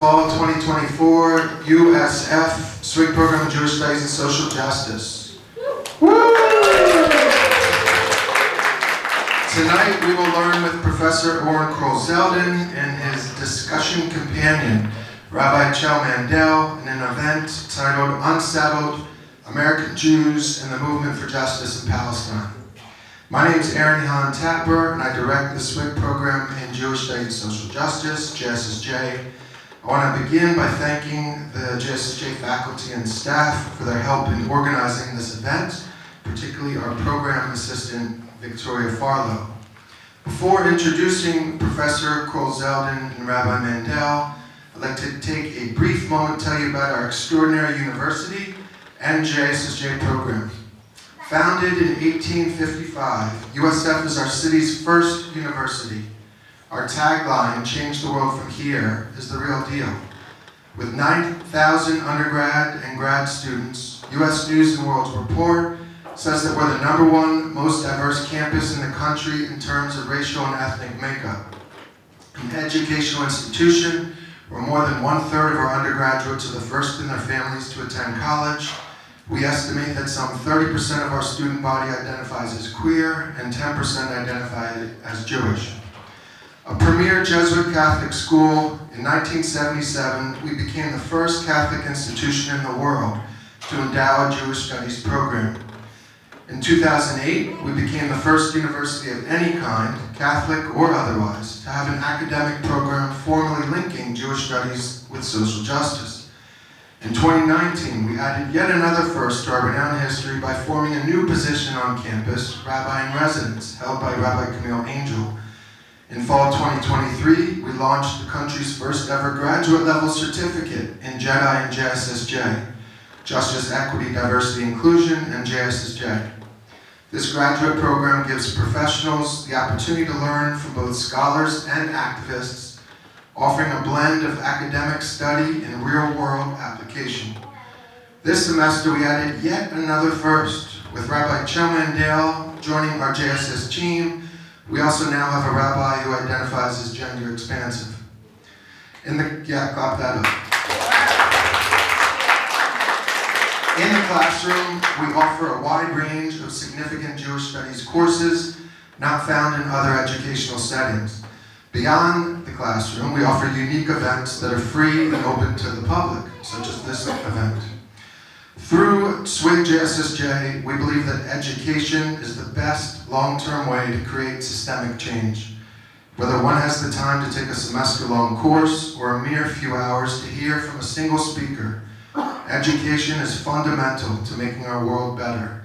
Fall 2024 USF Swig Program of Jewish Studies and Social Justice. Tonight we will learn with Professor Oren Kroll-Zeldin and his discussion companion, Rabbi Chel Mandell, in an event titled Unsettled, American Jews and the Movement for Justice in Palestine. My name is Oren Kroll-Zeldin, and I direct the Swig Program in Jewish Studies and Social Justice, JSSJ. I want to begin by thanking the JSSJ faculty and staff for their help in organizing this event, particularly our program assistant, Victoria Farlow. Before introducing Professor Kroll-Zeldin and Rabbi Mandell, I'd like to take a brief moment to tell you about our extraordinary university and JSSJ program. Founded in 1855, USF is our city's first university. Our tagline, "Change the World from Here," is the real deal. With 9,000 undergrad and grad students, U.S. News & World Report says that we're the #1 most diverse campus in the country in terms of racial and ethnic makeup. An educational institution where more than 1/3 of our undergraduates are the first in their families to attend college. We estimate that some 30% of our student body identifies as queer and 10% identify as Jewish. A premier Jesuit Catholic school, in 1977, we became the first Catholic institution in the world to endow a Jewish studies program. In 2008, we became the first university of any kind, Catholic or otherwise, to have an academic program formally linking Jewish studies with social justice. In 2019, we added yet another first to our renowned history by forming a new position on campus, Rabbi in Residence, held by Rabbi Camille Angel. In fall 2023, we launched the country's first ever graduate level certificate in JEDI and JSSJ, Justice, Equity, Diversity, Inclusion, and JSSJ. This graduate program gives professionals the opportunity to learn from both scholars and activists, offering a blend of academic study and real-world application. This semester, we added yet another first, with Rabbi Chel Mandell joining our JSS team. We also now have a rabbi who identifies as gender expansive. Clap that up. In the classroom, we offer a wide range of significant Jewish studies courses not found in other educational settings. Beyond the classroom, we offer unique events that are free and open to the public, such as this event. Through SWIG JSSJ, we believe that education is the best long-term way to create systemic change. Whether one has the time to take a semester-long course or a mere few hours to hear from a single speaker, education is fundamental to making our world better,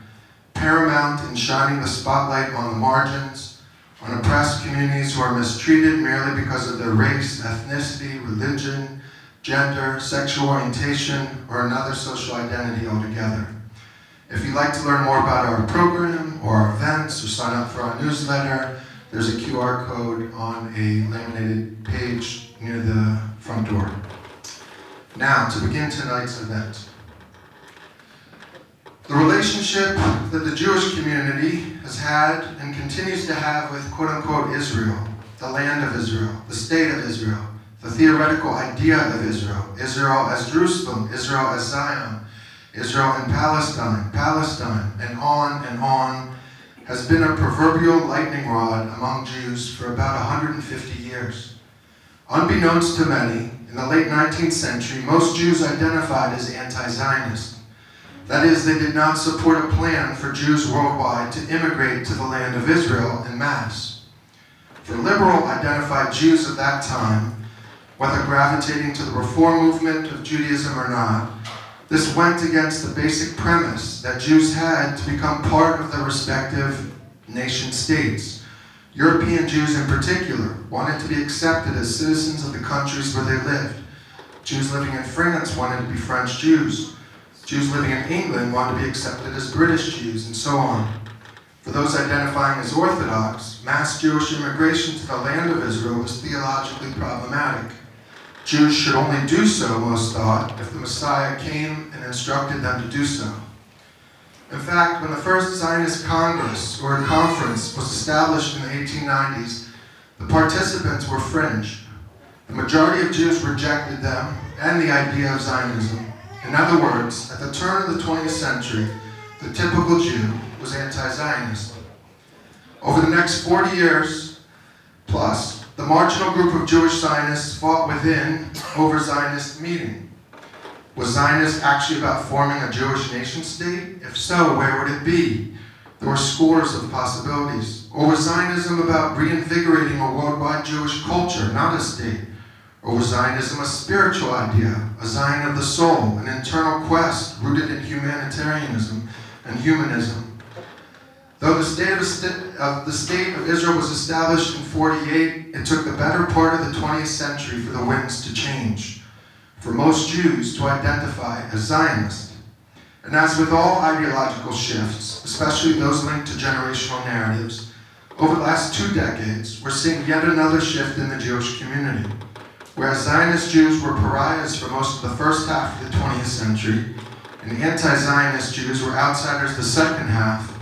paramount in shining the spotlight on the margins, on oppressed communities who are mistreated merely because of their race, ethnicity, religion, gender, sexual orientation, or another social identity altogether. If you'd like to learn more about our program or our events or sign up for our newsletter, there's a QR code on a laminated page near the front door. Now, to begin tonight's event. The relationship that the Jewish community has had and continues to have with quote-unquote Israel, the land of Israel, the state of Israel, the theoretical idea of Israel, Israel as Jerusalem, Israel as Zion, Israel and Palestine, and on, has been a proverbial lightning rod among Jews for about 150 years. Unbeknownst to many, in the late 19th century, most Jews identified as anti-Zionist. That is, they did not support a plan for Jews worldwide to immigrate to the land of Israel en masse. For liberal identified Jews of that time, whether gravitating to the reform movement of Judaism or not, this went against the basic premise that Jews had to become part of their respective nation states. European Jews in particular wanted to be accepted as citizens of the countries where they lived. Jews living in France wanted to be French Jews. Jews living in England wanted to be accepted as British Jews, and so on. For those identifying as Orthodox, mass Jewish immigration to the land of Israel was theologically problematic. Jews should only do so, most thought, if the Messiah came and instructed them to do so. In fact, when the first Zionist Congress, or conference, was established in the 1890s, the participants were fringe. The majority of Jews rejected them and the idea of Zionism. In other words, at the turn of the 20th century, the typical Jew was anti-Zionist. Over the next 40 years plus, the marginal group of Jewish Zionists fought within over Zionist meaning. Was Zionist actually about forming a Jewish nation state? If so, where would it be? There were scores of possibilities. Or was Zionism about reinvigorating a worldwide Jewish culture, not a state? Or was Zionism a spiritual idea, a Zion of the soul, an internal quest rooted in humanitarianism and humanism? Though the state of Israel was established in 1948, it took the better part of the 20th century for the winds to change, for most Jews to identify as Zionist. And as with all ideological shifts, especially those linked to generational narratives, over the last 2 decades, we're seeing yet another shift in the Jewish community. Whereas Zionist Jews were pariahs for most of the first half of the 20th century, and anti-Zionist Jews were outsiders the second half,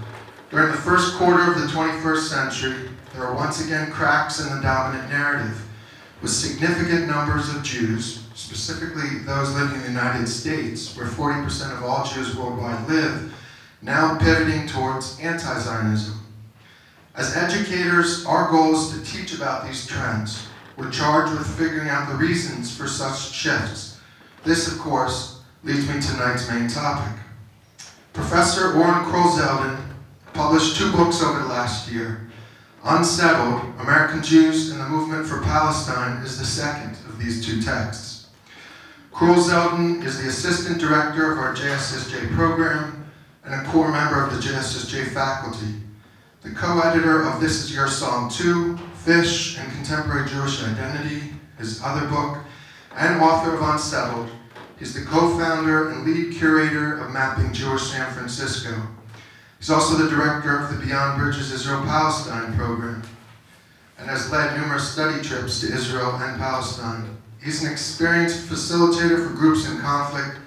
during the first quarter of the 21st century, there are once again cracks in the dominant narrative, with significant numbers of Jews, specifically those living in the United States, where 40% of all Jews worldwide live, now pivoting towards anti-Zionism. As educators, our goal is to teach about these trends. We're charged with figuring out the reasons for such shifts. This, of course, leads me to tonight's main topic. Professor Oren Kroll-Zeldin published 2 books over the last year. Unsettled, American Jews and the Movement for Palestine is the second of these 2 texts. Kroll-Zeldin is the assistant director of our JSSJ program and a core member of the JSSJ faculty. The co-editor of This Is Your Song Too, Fish and Contemporary Jewish Identity, his other book, and author of Unsettled. He's the co-founder and lead curator of Mapping Jewish San Francisco. He's also the director of the Beyond Bridges Israel-Palestine program and has led numerous study trips to Israel and Palestine. He's an experienced facilitator for groups in conflict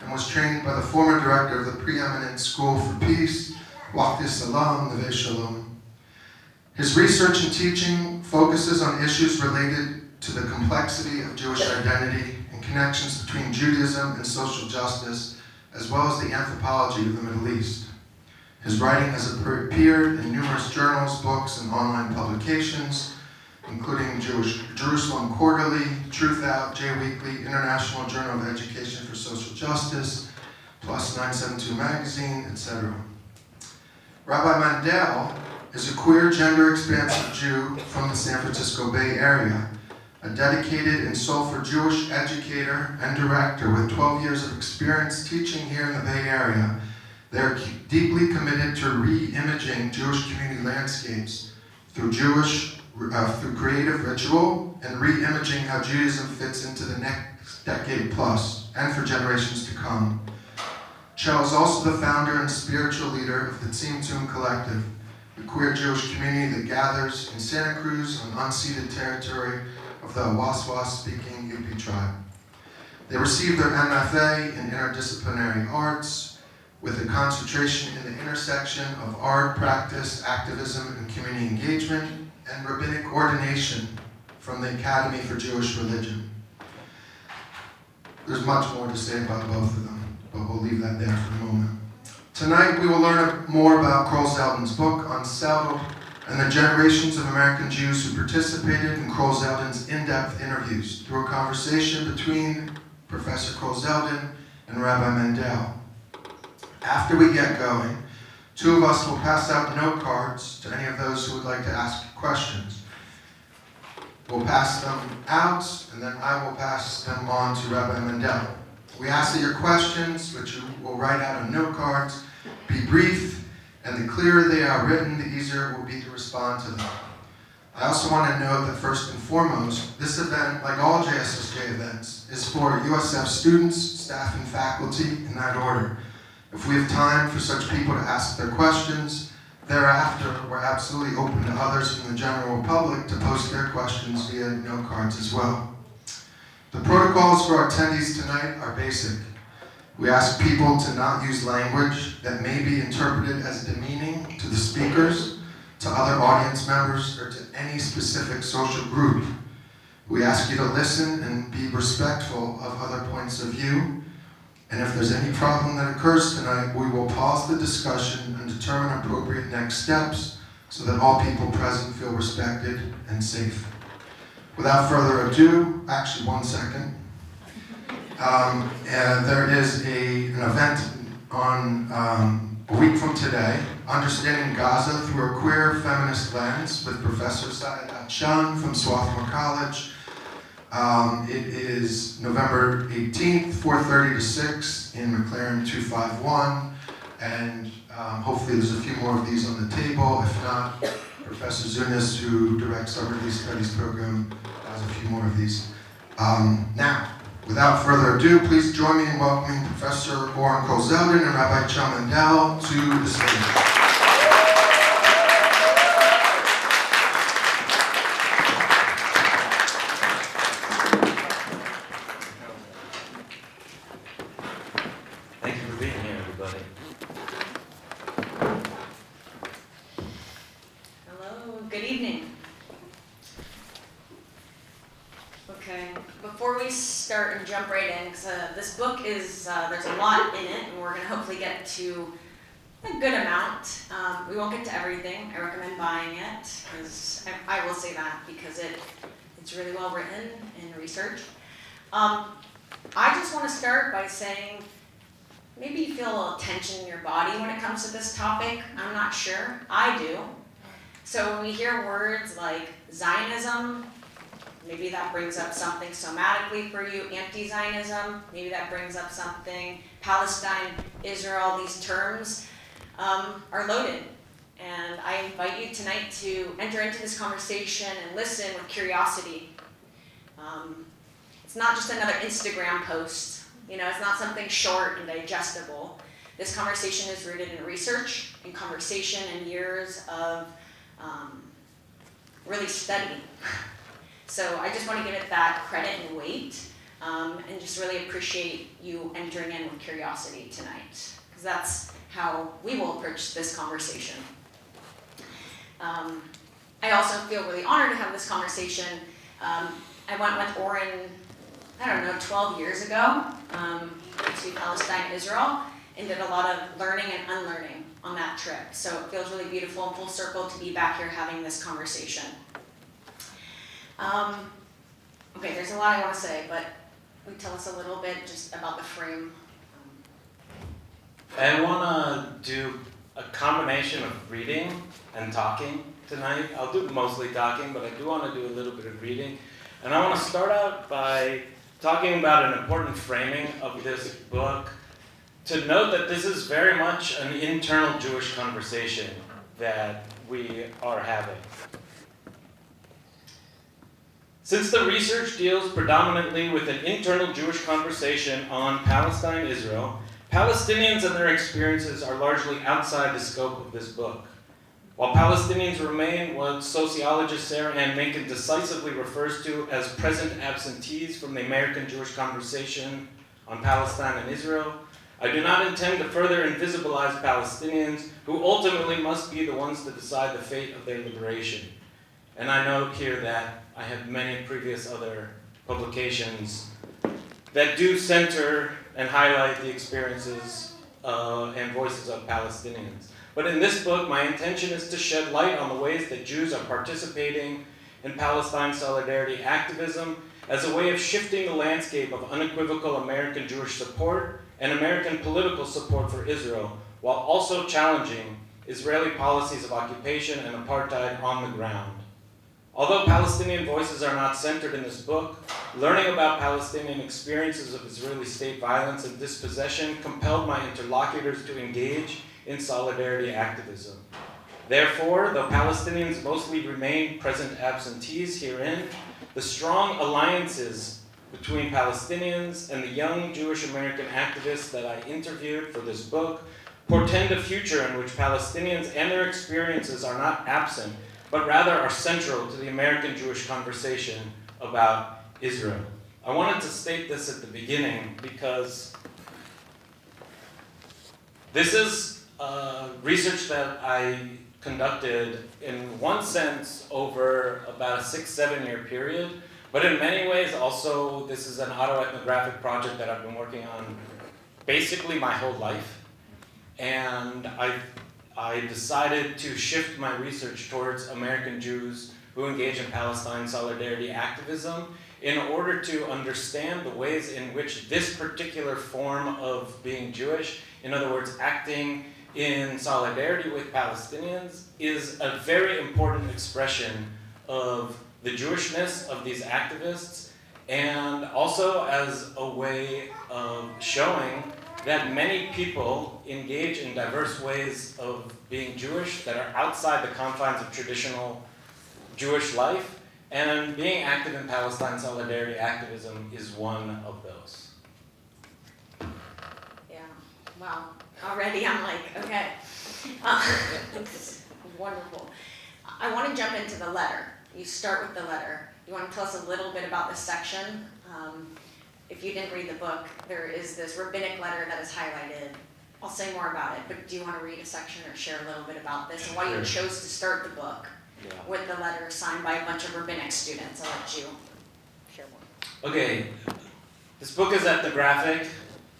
and was trained by the former director of the preeminent School for Peace, Waqti Salam, Neve Shalom. His research and teaching focuses on issues related to the complexity of Jewish identity and connections between Judaism and social justice, as well as the anthropology of the Middle East. His writing has appeared in numerous journals, books, and online publications, including Jerusalem Quarterly, Truth Out, J Weekly, International Journal of Education for Social Justice, Plus 972 Magazine, etc. Rabbi Mandell is a queer, gender-expansive Jew from the San Francisco Bay Area, a dedicated and soulful Jewish educator and director with 12 years of experience teaching here in the Bay Area. They're deeply committed to re-imaging Jewish community landscapes through creative ritual and re-imaging how Judaism fits into the next decade plus and for generations to come. Chel is also the founder and spiritual leader of the Tzimtzum Collective, the queer Jewish community that gathers in Santa Cruz on unceded territory of the Waswas-speaking Yupi tribe. They received their MFA in interdisciplinary arts, with a concentration in the intersection of art, practice, activism, and community engagement, and rabbinic ordination from the Academy for Jewish Religion. There's much more to say about both of them, but we'll leave that there for a moment. Tonight, we will learn more about Kroll-Zeldin's book, Unsettled, and the generations of American Jews who participated in Kroll-Zeldin's in-depth interviews through a conversation between Professor Kroll-Zeldin and Rabbi Mandell. After we get going, 2 of us will pass out note cards to any of those who would like to ask questions. We'll pass them out, and then I will pass them on to Rabbi Mandell. We ask that your questions, which you will write out on note cards, be brief, and the clearer they are written, the easier it will be to respond to them. I also want to note that first and foremost, this event, like all JSSJ events, is for USF students, staff, and faculty in that order. If we have time for such people to ask their questions, thereafter, we're absolutely open to others from the general public to post their questions via note cards as well. The protocols for our attendees tonight are basic. We ask people to not use language that may be interpreted as demeaning to the speakers, to other audience members, or to any specific social group. We ask you to listen and be respectful of other points of view. And if there's any problem that occurs tonight, we will pause the discussion and determine appropriate next steps so that all people present feel respected and safe. Without further ado, actually 1 second. There is an event on a week from today, Understanding Gaza Through a Queer Feminist Lens, with Professor Saeed Atshan from Swarthmore College. It is November 18th, 4:30 to 6 in McLaren 251, and hopefully there's a few more of these on the table. If not, Professor Zunis, who directs our Relief Studies program, has a few more of these. Now, without further ado, please join me in welcoming Professor Oren Kroll-Zeldin and Rabbi Chel Mandell to the stage. Thank you for being here, everybody. Hello, good evening. Okay, before we start and jump right in, because this book is, there's a lot in it, and we're going to hopefully get to a good amount. We won't get to everything. I recommend buying it, because I will say that, because it's really well written and researched. I just want to start by saying, maybe you feel a little tension in your body when it comes to this topic. I'm not sure. I do. So when we hear words like Zionism, maybe that brings up something somatically for you. Anti-Zionism, maybe that brings up something. Palestine, Israel, these terms are loaded. And I invite you tonight to enter into this conversation and listen with curiosity. It's not just another Instagram post. You know, it's not something short and digestible. This conversation is rooted in research and conversation and years of really studying. So I just want to give it that credit and weight, and just really appreciate you entering in with curiosity tonight, because that's how we will approach this conversation. I also feel really honored to have this conversation. I went with Oren, 12 years ago, to Palestine, Israel, and did a lot of learning and unlearning on that trip. So it feels really beautiful and full circle to be back here having this conversation. Okay, there's a lot I want to say, but will you tell us a little bit just about the frame? I want to do a combination of reading and talking tonight. I'll do mostly talking, but I do want to do a little bit of reading. And I want to start out by talking about an important framing of this book, to note that this is very much an internal Jewish conversation that we are having. Since the research deals predominantly with an internal Jewish conversation on Palestine, Israel, Palestinians and their experiences are largely outside the scope of this book. While Palestinians remain what sociologist Sarah Ann Mencken decisively refers to as present absentees from the American Jewish conversation on Palestine and Israel, I do not intend to further invisibilize Palestinians who ultimately must be the ones to decide the fate of their liberation. And I note here that I have many previous other publications that do center and highlight the experiences and voices of Palestinians. But in this book, my intention is to shed light on the ways that Jews are participating in Palestine solidarity activism as a way of shifting the landscape of unequivocal American Jewish support and American political support for Israel, while also challenging Israeli policies of occupation and apartheid on the ground. Although Palestinian voices are not centered in this book, learning about Palestinian experiences of Israeli state violence and dispossession compelled my interlocutors to engage in solidarity activism. Therefore, though Palestinians mostly remain present absentees herein, the strong alliances between Palestinians and the young Jewish American activists that I interviewed for this book portend a future in which Palestinians and their experiences are not absent, but rather are central to the American Jewish conversation about Israel. I wanted to state this at the beginning because this is research that I conducted in one sense over about a 6-7 year period, But in many ways, also, this is an autoethnographic project that I've been working on basically my whole life. And I decided to shift my research towards American Jews who engage in Palestine solidarity activism in order to understand the ways in which this particular form of being Jewish, in other words, acting in solidarity with Palestinians, is a very important expression of the Jewishness of these activists, and also as a way of showing that many people engage in diverse ways of being Jewish that are outside the confines of traditional Jewish life, and being active in Palestine solidarity activism is one of those. Yeah, wow. Already I'm like, okay. It's wonderful. I want to jump into the letter. You start with the letter. You want to tell us a little bit about this section? If you didn't read the book, there is this rabbinic letter that is highlighted. I'll say more about it, but do you want to read a section or share a little bit about this and why you chose to start the book with the letter signed by a bunch of rabbinic students? I'll let you share more. Okay, this book is ethnographic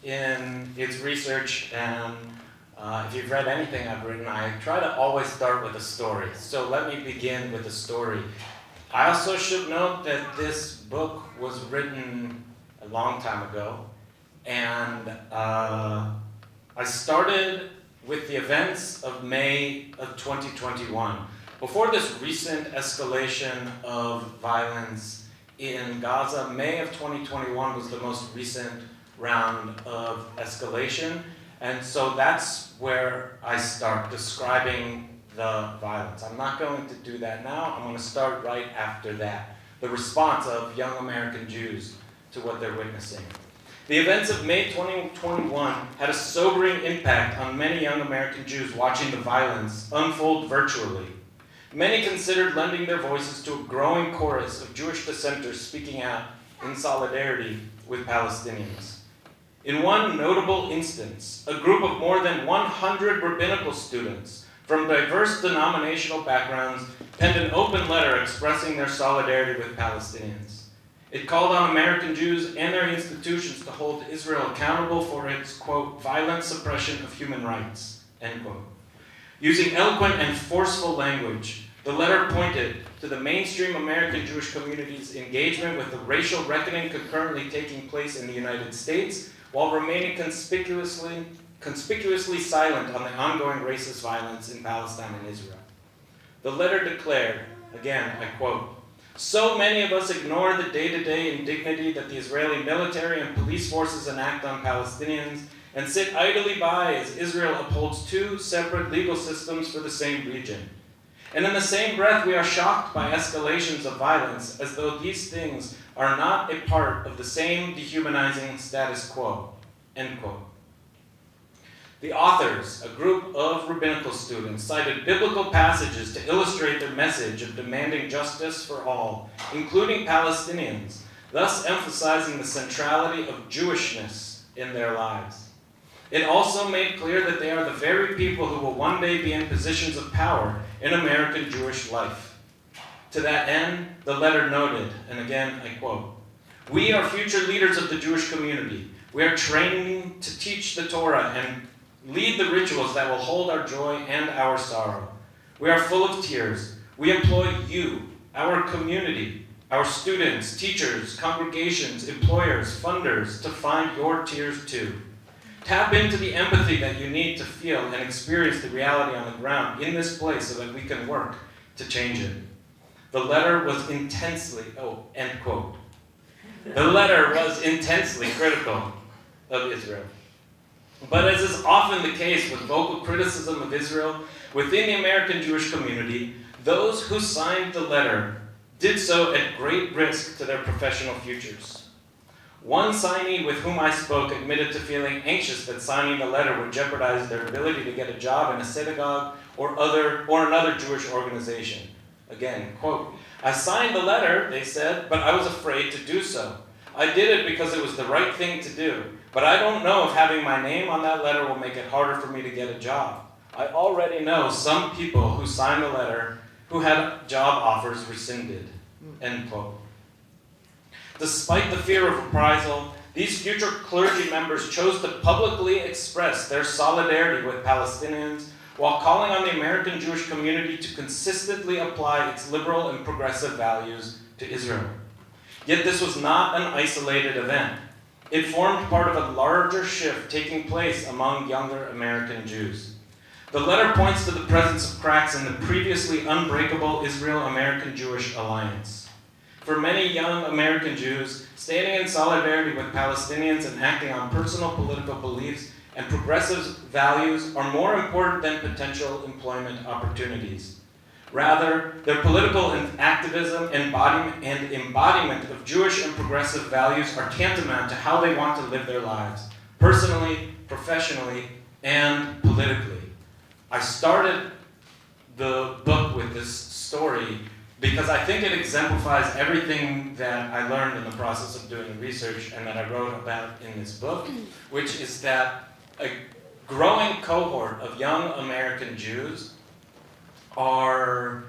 in its research, and if you've read anything I've written, I try to always start with a story. So let me begin with a story. I also should note that this book was written a long time ago, and I started with the events of May of 2021. Before this recent escalation of violence in Gaza, May of 2021 was the most recent round of escalation, and so that's where I start describing the violence. I'm not going to do that now. I'm going to start right after that. The response of young American Jews to what they're witnessing. The events of May 2021 had a sobering impact on many young American Jews watching the violence unfold virtually. Many considered lending their voices to a growing chorus of Jewish dissenters speaking out in solidarity with Palestinians. In one notable instance, a group of more than 100 rabbinical students from diverse denominational backgrounds penned an open letter expressing their solidarity with Palestinians. It called on American Jews and their institutions to hold Israel accountable for its, quote, violent suppression of human rights, end quote. Using eloquent and forceful language, the letter pointed to the mainstream American Jewish community's engagement with the racial reckoning concurrently taking place in the United States, while remaining conspicuously silent on the ongoing racist violence in Palestine and Israel. The letter declared, again, I quote, "So many of us ignore the day-to-day indignity that the Israeli military and police forces enact on Palestinians and sit idly by as Israel upholds two separate legal systems for the same region. And in the same breath, we are shocked by escalations of violence as though these things are not a part of the same dehumanizing status quo," end quote. The authors, a group of rabbinical students, cited biblical passages to illustrate their message of demanding justice for all, including Palestinians, thus emphasizing the centrality of Jewishness in their lives. It also made clear that they are the very people who will one day be in positions of power in American Jewish life. To that end, the letter noted, and again I quote, "We are future leaders of the Jewish community. We are training to teach the Torah and lead the rituals that will hold our joy and our sorrow. We are full of tears. We employ you, our community, our students, teachers, congregations, employers, funders, to find your tears too. Tap into the empathy that you need to feel and experience the reality on the ground in this place so that we can work to change it." The letter was intensely, end quote. The letter was intensely critical of Israel. But as is often the case with vocal criticism of Israel within the American Jewish community, those who signed the letter did so at great risk to their professional futures. One signee with whom I spoke admitted to feeling anxious that signing the letter would jeopardize their ability to get a job in a synagogue or another Jewish organization. Again, quote, "I signed the letter," they said, "but I was afraid to do so. I did it because it was the right thing to do. But I don't know if having my name on that letter will make it harder for me to get a job. I already know some people who signed the letter who had job offers rescinded," end quote. Despite the fear of reprisal, these future clergy members chose to publicly express their solidarity with Palestinians while calling on the American Jewish community to consistently apply its liberal and progressive values to Israel. Yet this was not an isolated event. It formed part of a larger shift taking place among younger American Jews. The letter points to the presence of cracks in the previously unbreakable Israel-American Jewish alliance. For many young American Jews, standing in solidarity with Palestinians and acting on personal political beliefs and progressive values are more important than potential employment opportunities. Rather, their political activism and embodiment of Jewish and progressive values are tantamount to how they want to live their lives, personally, professionally, and politically. I started the book with this story because I think it exemplifies everything that I learned in the process of doing the research and that I wrote about in this book, which is that a growing cohort of young American Jews are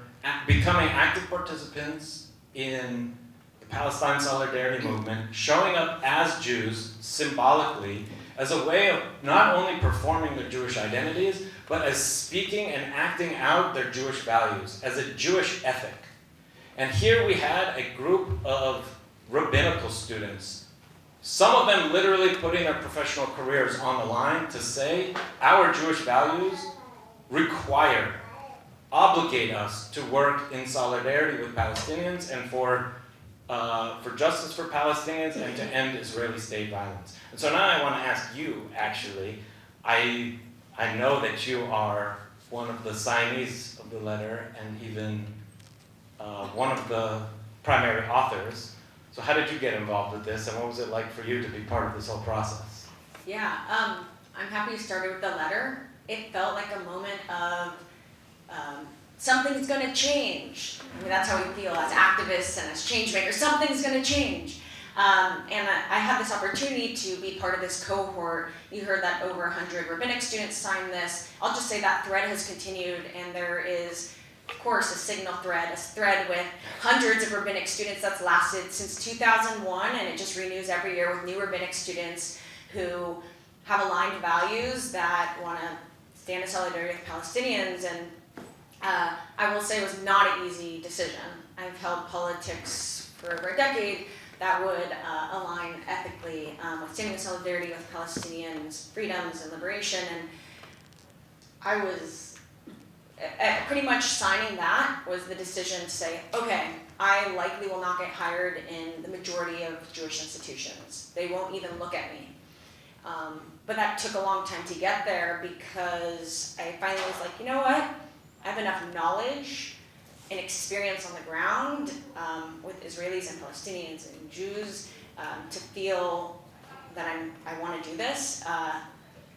becoming active participants in the Palestine Solidarity Movement, showing up as Jews symbolically as a way of not only performing their Jewish identities, but as speaking and acting out their Jewish values, as a Jewish ethic. And here we had a group of rabbinical students, some of them literally putting their professional careers on the line to say our Jewish values obligate us to work in solidarity with Palestinians and for justice for Palestinians and to end Israeli state violence. And so now I want to ask you, actually, I know that you are one of the signees of the letter and even one of the primary authors. So how did you get involved with this, and what was it like for you to be part of this whole process? Yeah, I'm happy you started with the letter. It felt like a moment of something's going to change. I mean, that's how we feel as activists and as change makers. Something's going to change. And I had this opportunity to be part of this cohort. You heard that over 100 rabbinic students signed this. I'll just say that thread has continued, and there is, of course, a signal thread, a thread with hundreds of rabbinic students that's lasted since 2001, and it just renews every year with new rabbinic students who have aligned values that want to stand in solidarity with Palestinians. And I will say it was not an easy decision. I've held politics for over a decade that would align ethically with standing in solidarity with Palestinians' freedoms and liberation. And I was pretty much signing that was the decision to say, okay, I likely will not get hired in the majority of Jewish institutions. They won't even look at me. But that took a long time to get there because I finally was like, you know what? I have enough knowledge and experience on the ground with Israelis and Palestinians and Jews to feel that I want to do this.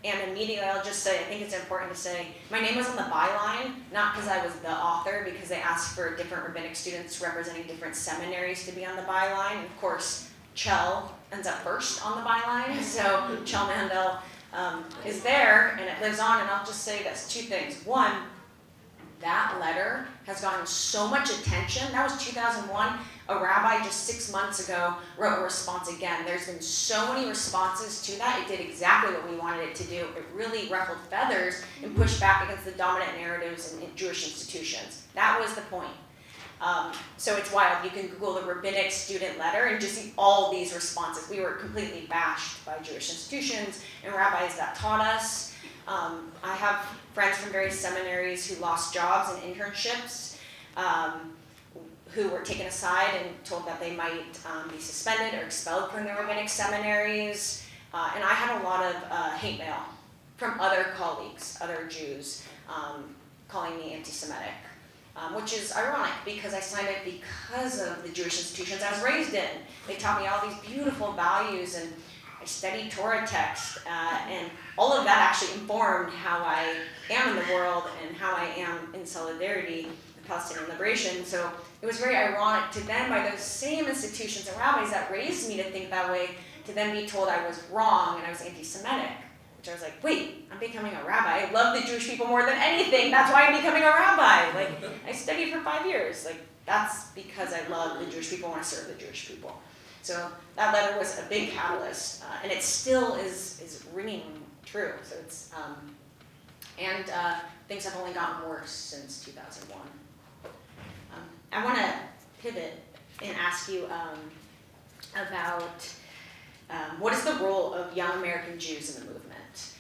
And immediately I'll just say, I think it's important to say, my name was on the byline, not because I was the author, because they asked for different rabbinic students representing different seminaries to be on the byline. And of course, Chel ends up first on the byline, so Chel Mandell is there, and it lives on. And I'll just say that's two things. One, that letter has gotten so much attention. That was 2001. A rabbi just 6 months ago wrote a response again. There's been so many responses to that. It did exactly what we wanted it to do. It really ruffled feathers and pushed back against the dominant narratives in Jewish institutions. That was the point. So it's wild. You can Google the rabbinic student letter and just see all these responses. We were completely bashed by Jewish institutions and rabbis that taught us. I have friends from various seminaries who lost jobs and internships, who were taken aside and told that they might be suspended or expelled from their rabbinic seminaries. And I had a lot of hate mail from other colleagues, other Jews, calling me anti-Semitic, which is ironic because I signed it because of the Jewish institutions I was raised in. They taught me all these beautiful values, and I studied Torah text, and all of that actually informed how I am in the world and how I am in solidarity with Palestinian liberation. So it was very ironic to then, by those same institutions and rabbis that raised me to think that way, to then be told I was wrong and I was anti-Semitic. Which I was like, wait, I'm becoming a rabbi. I love the Jewish people more than anything. That's why I'm becoming a rabbi. Like, I studied for 5 years. Like, that's because I love the Jewish people and want to serve the Jewish people. So that letter was a big catalyst, and it still is ringing true. So it's things have only gotten worse since 2001. I want to pivot and ask you about what is the role of young American Jews in the movement?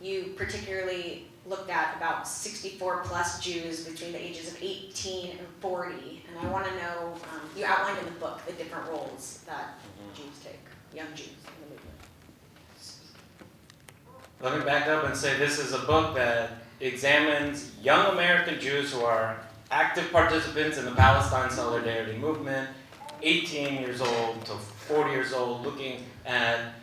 You particularly looked at about 64 plus Jews between the ages of 18 and 40, and I want to know, you outlined in the book the different roles that Jews take, young Jews in the movement. Let me back up and say this is a book that examines young American Jews who are active participants in the Palestine Solidarity Movement, 18 years old to 40 years old, looking at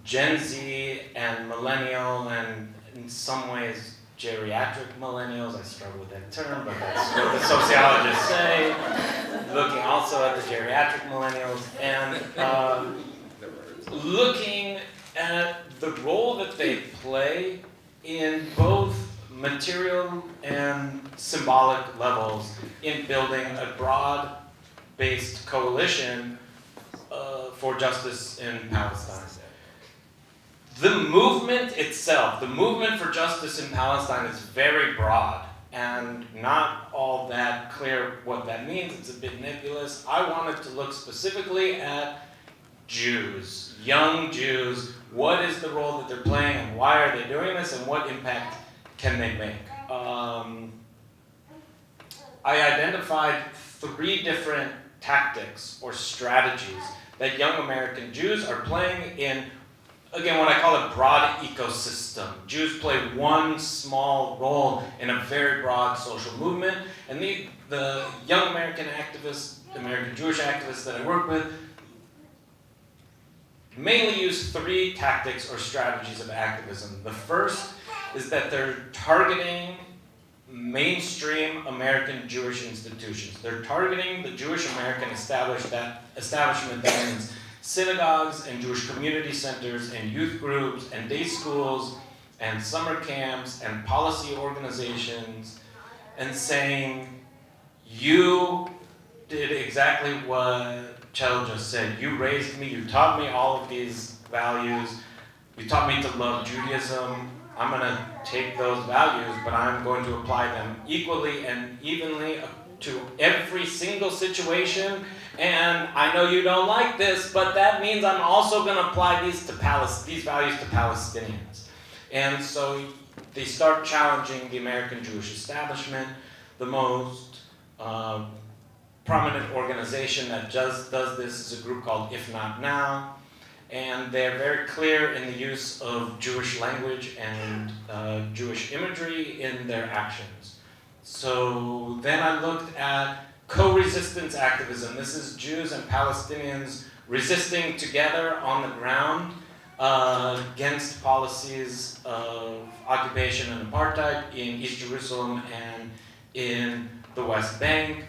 Gen Z and millennial and in some ways geriatric millennials. I struggle with that term, but that's what the sociologists say. Looking also at the geriatric millennials and looking at the role that they play in both material and symbolic levels in building a broad-based coalition for justice in Palestine. The movement itself, the movement for justice in Palestine is very broad and not all that clear what that means. It's a bit nebulous. I wanted to look specifically at Jews, young Jews. What is the role that they're playing and why are they doing this and what impact can they make? I identified 3 different tactics or strategies that young American Jews are playing in, again, what I call a broad ecosystem. Jews play one small role in a very broad social movement, and the young American activists, American Jewish activists that I work with, mainly use 3 tactics or strategies of activism. The first is that they're targeting mainstream American Jewish institutions. They're targeting the Jewish American establishment that means synagogues and Jewish community centers and youth groups and day schools and summer camps and policy organizations, and saying, you did exactly what Chel just said. You raised me, you taught me all of these values, you taught me to love Judaism. I'm going to take those values, but I'm going to apply them equally and evenly to every single situation. And I know you don't like this, but that means I'm also going to apply these values to Palestinians. And so they start challenging the American Jewish establishment. The most prominent organization that just does this is a group called If Not Now. And they're very clear in the use of Jewish language and Jewish imagery in their actions. So then I looked at co-resistance activism. This is Jews and Palestinians resisting together on the ground against policies of occupation and apartheid in East Jerusalem and in the West Bank.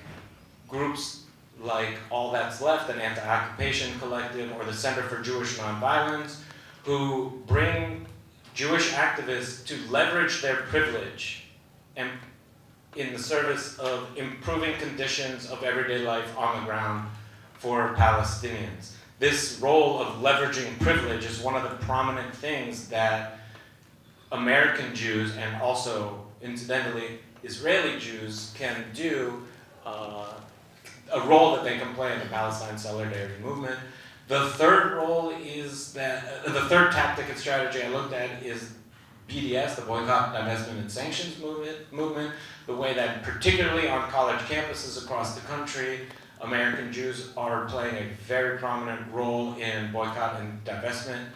Groups like All That's Left, an anti-occupation collective, or the Center for Jewish Nonviolence, who bring Jewish activists to leverage their privilege and in the service of improving conditions of everyday life on the ground for Palestinians. This role of leveraging privilege is one of the prominent things that American Jews and also, incidentally, Israeli Jews can do, a role that they can play in the Palestine Solidarity Movement. The third role is that, the third tactic and strategy I looked at is BDS, the Boycott, Divestment, and Sanctions movement, the way that particularly on college campuses across the country, American Jews are playing a very prominent role in boycott and divestment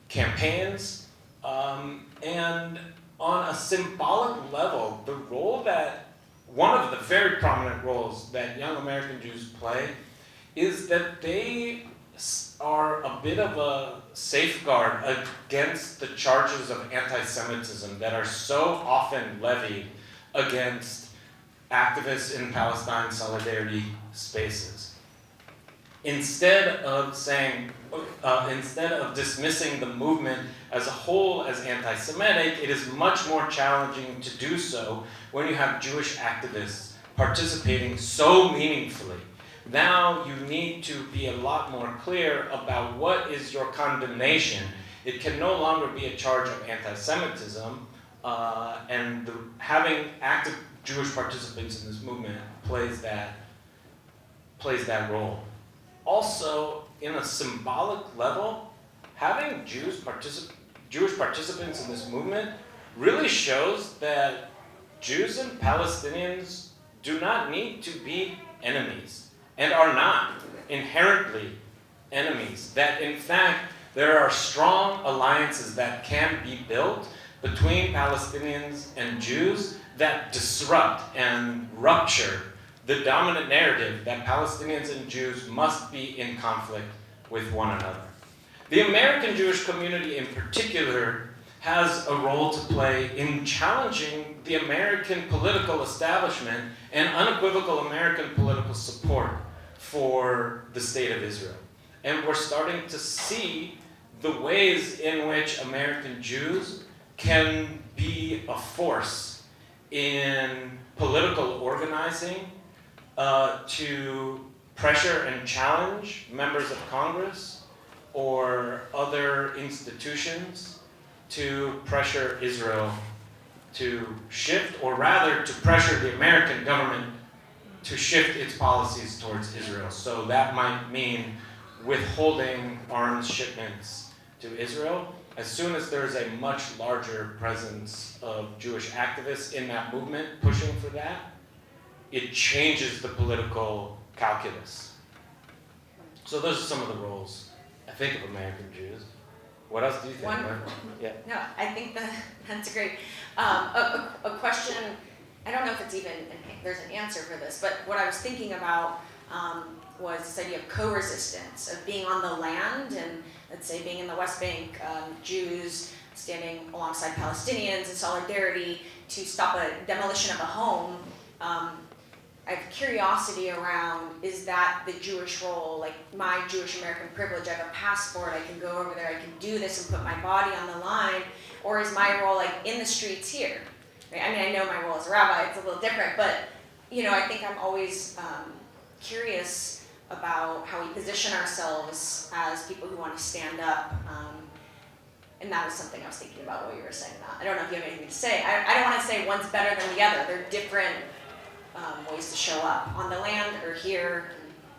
campaigns. And on a symbolic level, the role that one of the very prominent roles that young American Jews play is that they are a bit of a safeguard against the charges of anti-Semitism that are so often levied against activists in Palestine solidarity spaces. Instead of dismissing the movement as a whole as anti-Semitic, it is much more challenging to do so when you have Jewish activists participating so meaningfully, Now you need to be a lot more clear about what is your condemnation. It can no longer be a charge of anti-Semitism, and having active Jewish participants in this movement plays that role. Also, in a symbolic level, having Jewish participants in this movement really shows that Jews and Palestinians do not need to be enemies, and are not inherently enemies. That in fact, there are strong alliances that can be built between Palestinians and Jews that disrupt and rupture the dominant narrative that Palestinians and Jews must be in conflict with one another. The American Jewish community in particular has a role to play in challenging the American political establishment and unequivocal American political support for the state of Israel. And we're starting to see the ways in which American Jews can be a force in political organizing to pressure and challenge members of Congress or other institutions to pressure Israel to shift, or rather to pressure the American government to shift its policies towards Israel. So that might mean withholding arms shipments to Israel. As soon as there's a much larger presence of Jewish activists in that movement pushing for that, it changes the political calculus. So those are some of the roles, I think, of American Jews. What else do you think? Wonderful. Yeah. No, I think that's great. A question, I don't know if it's even, there's an answer for this, but what I was thinking about was this idea of co-resistance, of being on the land, and let's say being in the West Bank, Jews standing alongside Palestinians in solidarity to stop a demolition of a home. I have curiosity around, is that the Jewish role, like my Jewish American privilege, I have a passport, I can go over there, I can do this and put my body on the line, or is my role like in the streets here? Right? I mean, I know my role as a rabbi, it's a little different, but I think I'm always curious about how we position ourselves as people who want to stand up, and that was something I was thinking about while you were saying that. I don't know if you have anything to say. I don't want to say one's better than the other. They're different ways to show up on the land or here.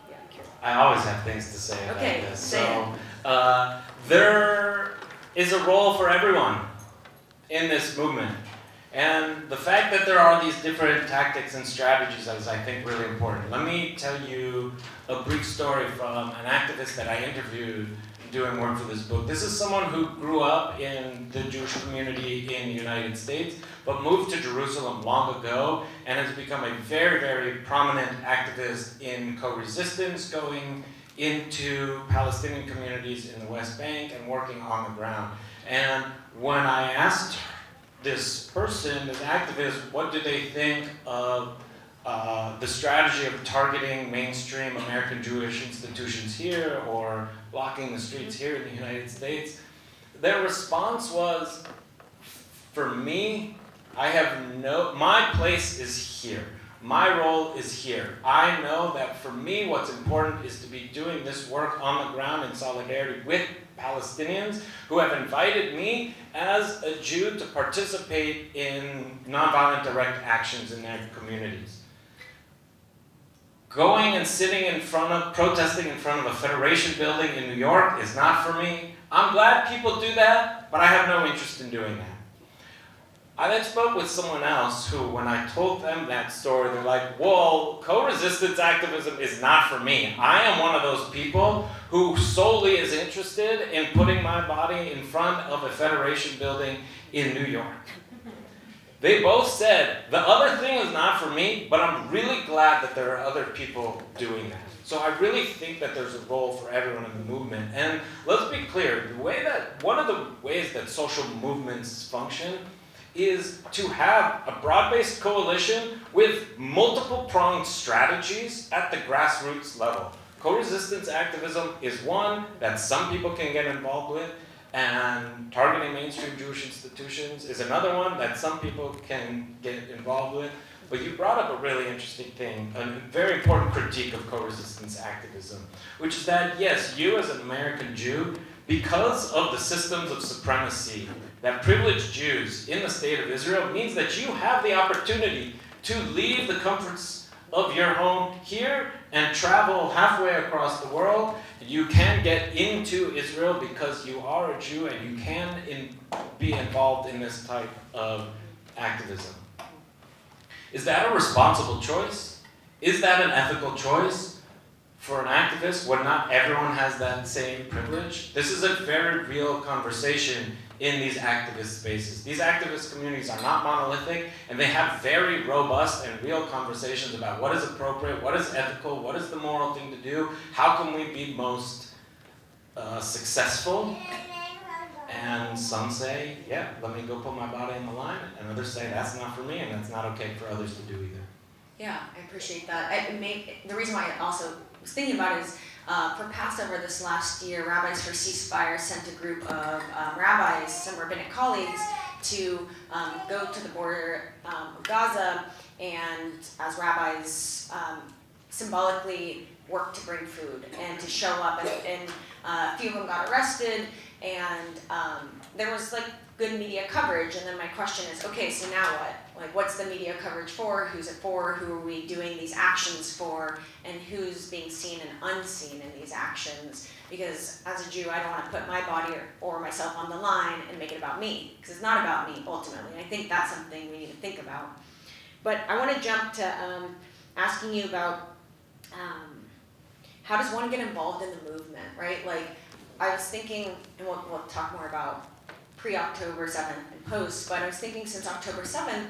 Yeah, I'm curious. I always have things to say about Okay, this. say So there is a role for everyone in this movement. And the fact that there are these different tactics and strategies is, I think, really important. Let me tell you a brief story from an activist that I interviewed doing work for this book. This is someone who grew up in the Jewish community in the United States, but moved to Jerusalem long ago and has become a very, very prominent activist in co-resistance, going into Palestinian communities in the West Bank and working on the ground. And when I asked this person, this activist, what do they think of the strategy of targeting mainstream American Jewish institutions here or blocking the streets here in the United States, their response was, for me, my place is here. My role is here. I know that for me, what's important is to be doing this work on the ground in solidarity with Palestinians who have invited me as a Jew to participate in nonviolent direct actions in their communities. Going and sitting protesting in front of a Federation building in New York is not for me. I'm glad people do that, but I have no interest in doing that. I then spoke with someone else who, when I told them that story, they're like, well, co-resistance activism is not for me. I am one of those people who solely is interested in putting my body in front of a Federation building in New York. They both said, the other thing is not for me, but I'm really glad that there are other people doing that. So I really think that there's a role for everyone in the movement. And let's be clear, one of the ways that social movements function is to have a broad-based coalition with multiple-pronged strategies at the grassroots level. Co-resistance activism is one that some people can get involved with, and targeting mainstream Jewish institutions is another one that some people can get involved with. But you brought up a really interesting thing, a very important critique of co-resistance activism, which is that, yes, you as an American Jew, because of the systems of supremacy that privilege Jews in the state of Israel, means that you have the opportunity to leave the comforts of your home here and travel halfway across the world. You can get into Israel because you are a Jew, and you can be involved in this type of activism. Is that a responsible choice? Is that an ethical choice for an activist when not everyone has that same privilege? This is a very real conversation in these activist spaces. These activist communities are not monolithic, and they have very robust and real conversations about what is appropriate, what is ethical, what is the moral thing to do, how can we be most successful. And some say, yeah, let me go put my body in the line, and others say that's not for me, and that's not okay for others to do either. Yeah, I appreciate that. The reason why I also was thinking about it is for Passover this last year, Rabbis for Ceasefire sent a group of rabbis, some rabbinic colleagues, to go to the border of Gaza, and as rabbis symbolically work to bring food and to show up. And a few of them got arrested, and there was like good media coverage. And then my question is, okay, so now what? Like, what's the media coverage for? Who's it for? Who are we doing these actions for? And who's being seen and unseen in these actions? Because as a Jew, I don't want to put my body or myself on the line and make it about me, because it's not about me ultimately. And I think that's something we need to think about. But I want to jump to asking you about how does one get involved in the movement, right? Like, I was thinking, and we'll talk more about pre-October 7th and post, but I was thinking since October 7th,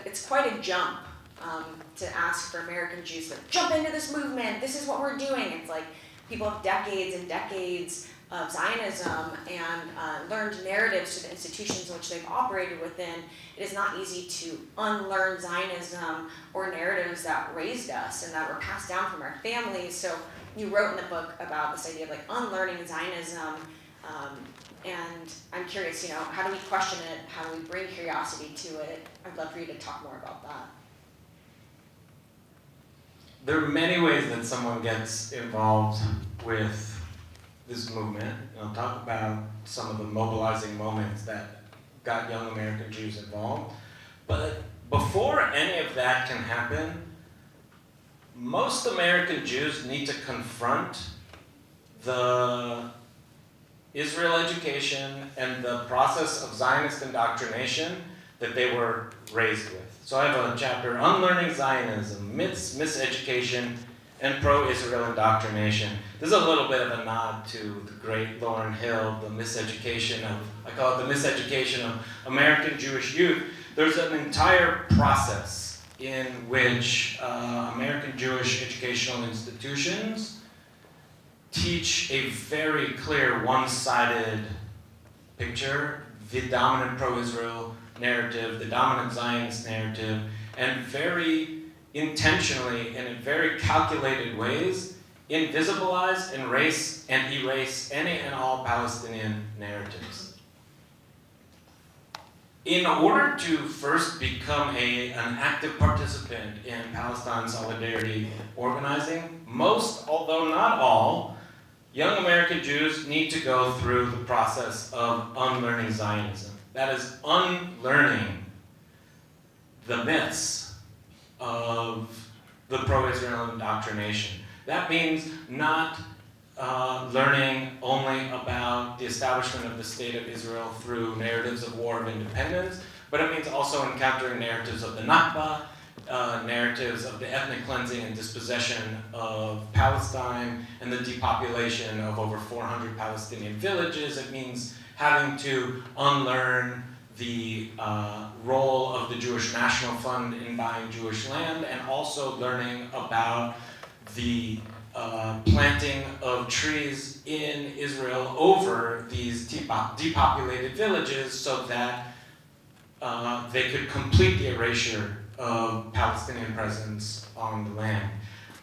it's quite a jump to ask for American Jews to jump into this movement. This is what we're doing. It's like people have decades and decades of Zionism and learned narratives to the institutions in which they've operated within. It is not easy to unlearn Zionism or narratives that raised us and that were passed down from our families. So you wrote in the book about this idea of like unlearning Zionism, and I'm curious, how do we question it? How do we bring curiosity to it? I'd love for you to talk more about that. There are many ways that someone gets involved with this movement. I'll talk about some of the mobilizing moments that got young American Jews involved. But before any of that can happen, most American Jews need to confront the Israel education and the process of Zionist indoctrination that they were raised with. So I have a chapter, Unlearning Zionism, Myths, Miseducation, and Pro-Israel Indoctrination. This is a little bit of a nod to the great Lauryn Hill, the miseducation of, I call it the miseducation of American Jewish youth. There's an entire process in which American Jewish educational institutions teach a very clear one-sided picture, the dominant pro-Israel narrative, the dominant Zionist narrative, and very intentionally and in very calculated ways invisibilize, erase any and all Palestinian narratives. In order to first become an active participant in Palestine solidarity organizing, most, although not all, young American Jews need to go through the process of unlearning Zionism. That is, unlearning the myths of the pro-Israel indoctrination. That means not learning only about the establishment of the state of Israel through narratives of war of independence, but it means also encountering narratives of the Nakba, narratives of the ethnic cleansing and dispossession of Palestine and the depopulation of over 400 Palestinian villages. It means having to unlearn the role of the Jewish National Fund in buying Jewish land, and also learning about the planting of trees in Israel over these depopulated villages so that they could complete the erasure of Palestinian presence on the land.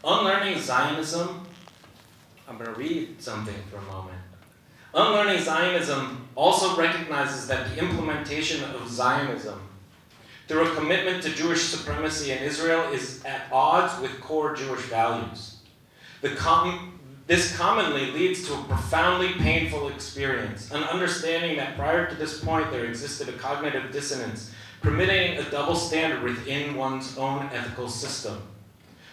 Unlearning Zionism, I'm going to read something for a moment. Unlearning Zionism also recognizes that the implementation of Zionism through a commitment to Jewish supremacy in Israel is at odds with core Jewish values. This commonly leads to a profoundly painful experience, an understanding that prior to this point there existed a cognitive dissonance, permitting a double standard within one's own ethical system.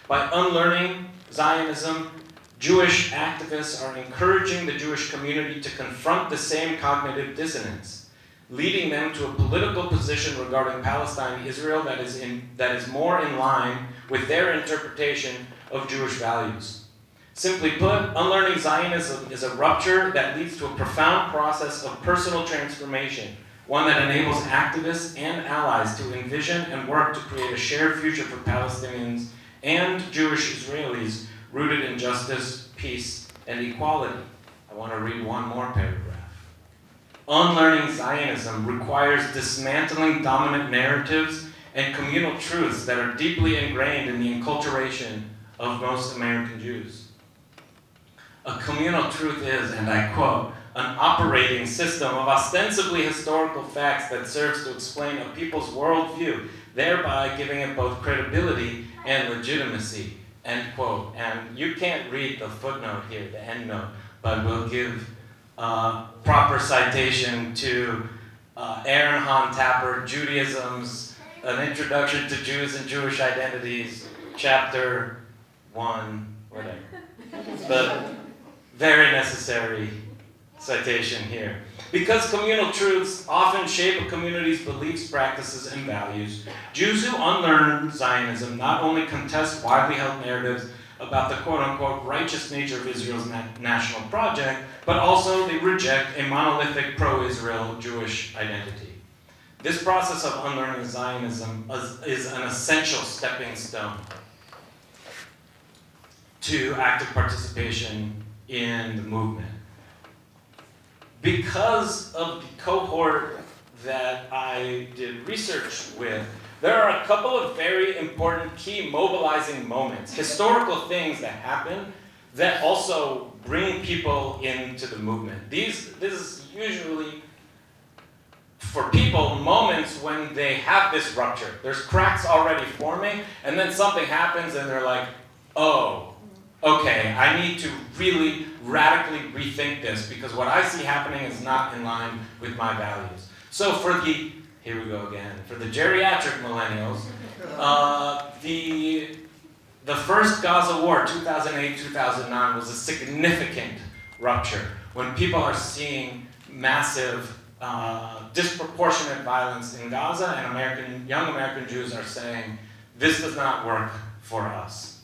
By unlearning Zionism, Jewish activists are encouraging the Jewish community to confront the same cognitive dissonance, leading them to a political position regarding Palestine-Israel that is more in line with their interpretation of Jewish values. Simply put, unlearning Zionism is a rupture that leads to a profound process of personal transformation, one that enables activists and allies to envision and work to create a shared future for Palestinians and Jewish Israelis rooted in justice, peace, and equality. I want to read one more paragraph. Unlearning Zionism requires dismantling dominant narratives and communal truths that are deeply ingrained in the enculturation of most American Jews. A communal truth is, and I quote, an operating system of ostensibly historical facts that serves to explain a people's worldview, thereby giving it both credibility and legitimacy, end quote. And you can't read the footnote here, the end note, but we'll give proper citation to Aaron Hahn Tapper, Judaism's An Introduction to Jews and Jewish Identities, chapter 1, whatever. But very necessary citation here. Because communal truths often shape a community's beliefs, practices, and values, Jews who unlearn Zionism not only contest widely held narratives about the quote-unquote righteous nature of Israel's national project, but also they reject a monolithic pro-Israel Jewish identity. This process of unlearning Zionism is an essential stepping stone to active participation in the movement. Because of the cohort that I did research with, there are a couple of very important key mobilizing moments, historical things that happen that also bring people into the movement. This is usually, for people, moments when they have this rupture. There's cracks already forming, and then something happens and they're like, oh, okay, I need to really radically rethink this because what I see happening is not in line with my values. So for the, here we go again, for the geriatric millennials, the first Gaza war, 2008-2009, was a significant rupture when people are seeing massive, disproportionate violence in Gaza, and young American Jews are saying, this does not work for us.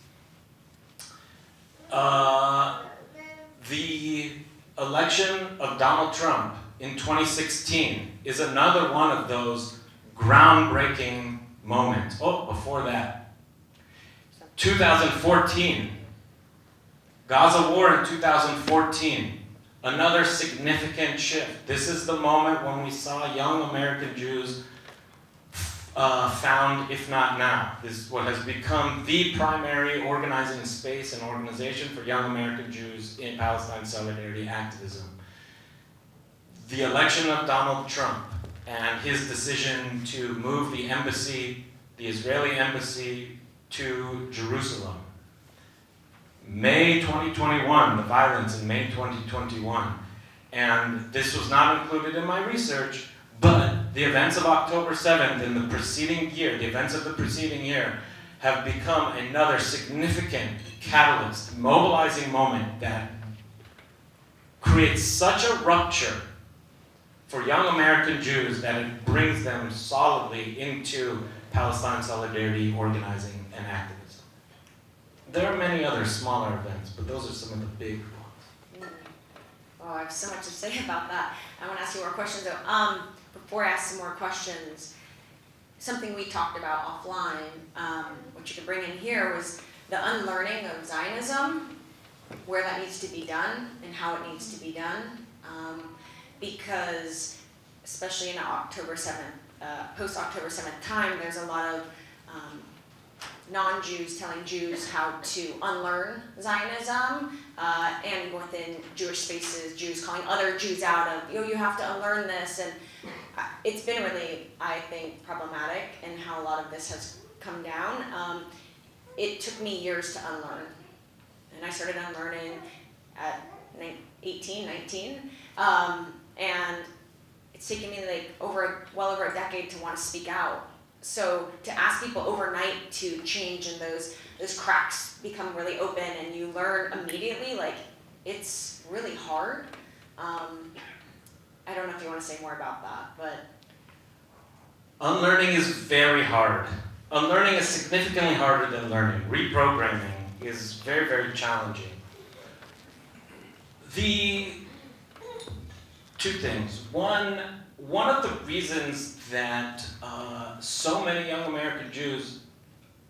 The election of Donald Trump in 2016 is another one of those groundbreaking moments. Oh, before that, 2014, Gaza war in 2014, another significant shift. This is the moment when we saw young American Jews found, if not now. This is what has become the primary organizing space and organization for young American Jews in Palestine solidarity activism. The election of Donald Trump and his decision to move the embassy, the Israeli embassy, to Jerusalem. May 2021, the violence in May 2021. And this was not included in my research, but the events of October 7th and the preceding year, the events of the preceding year, have become another significant catalyst, mobilizing moment that creates such a rupture for young American Jews that it brings them solidly into Palestine solidarity, organizing, and activism. There are many other smaller events, but those are some of the big ones. Oh, I have so much to say about that. I want to ask you more questions though. Before I ask some more questions, something we talked about offline, what you could bring in here was the unlearning of Zionism, where that needs to be done and how it needs to be done. Because especially in October 7th, post-October 7th time, there's a lot of non-Jews telling Jews how to unlearn Zionism, and within Jewish spaces, Jews calling other Jews out of, you have to unlearn this, and it's been really, I think, problematic in how a lot of this has come down. It took me years to unlearn, and I started unlearning at 18, 19, and it's taken me like well over a decade to want to speak out. So to ask people overnight to change and those cracks become really open and you learn immediately, like, it's really hard. I don't know if you want to say more about that, but... Unlearning is very hard. Unlearning is significantly harder than learning. Reprogramming is very, very challenging. Two things. One of the reasons that so many young American Jews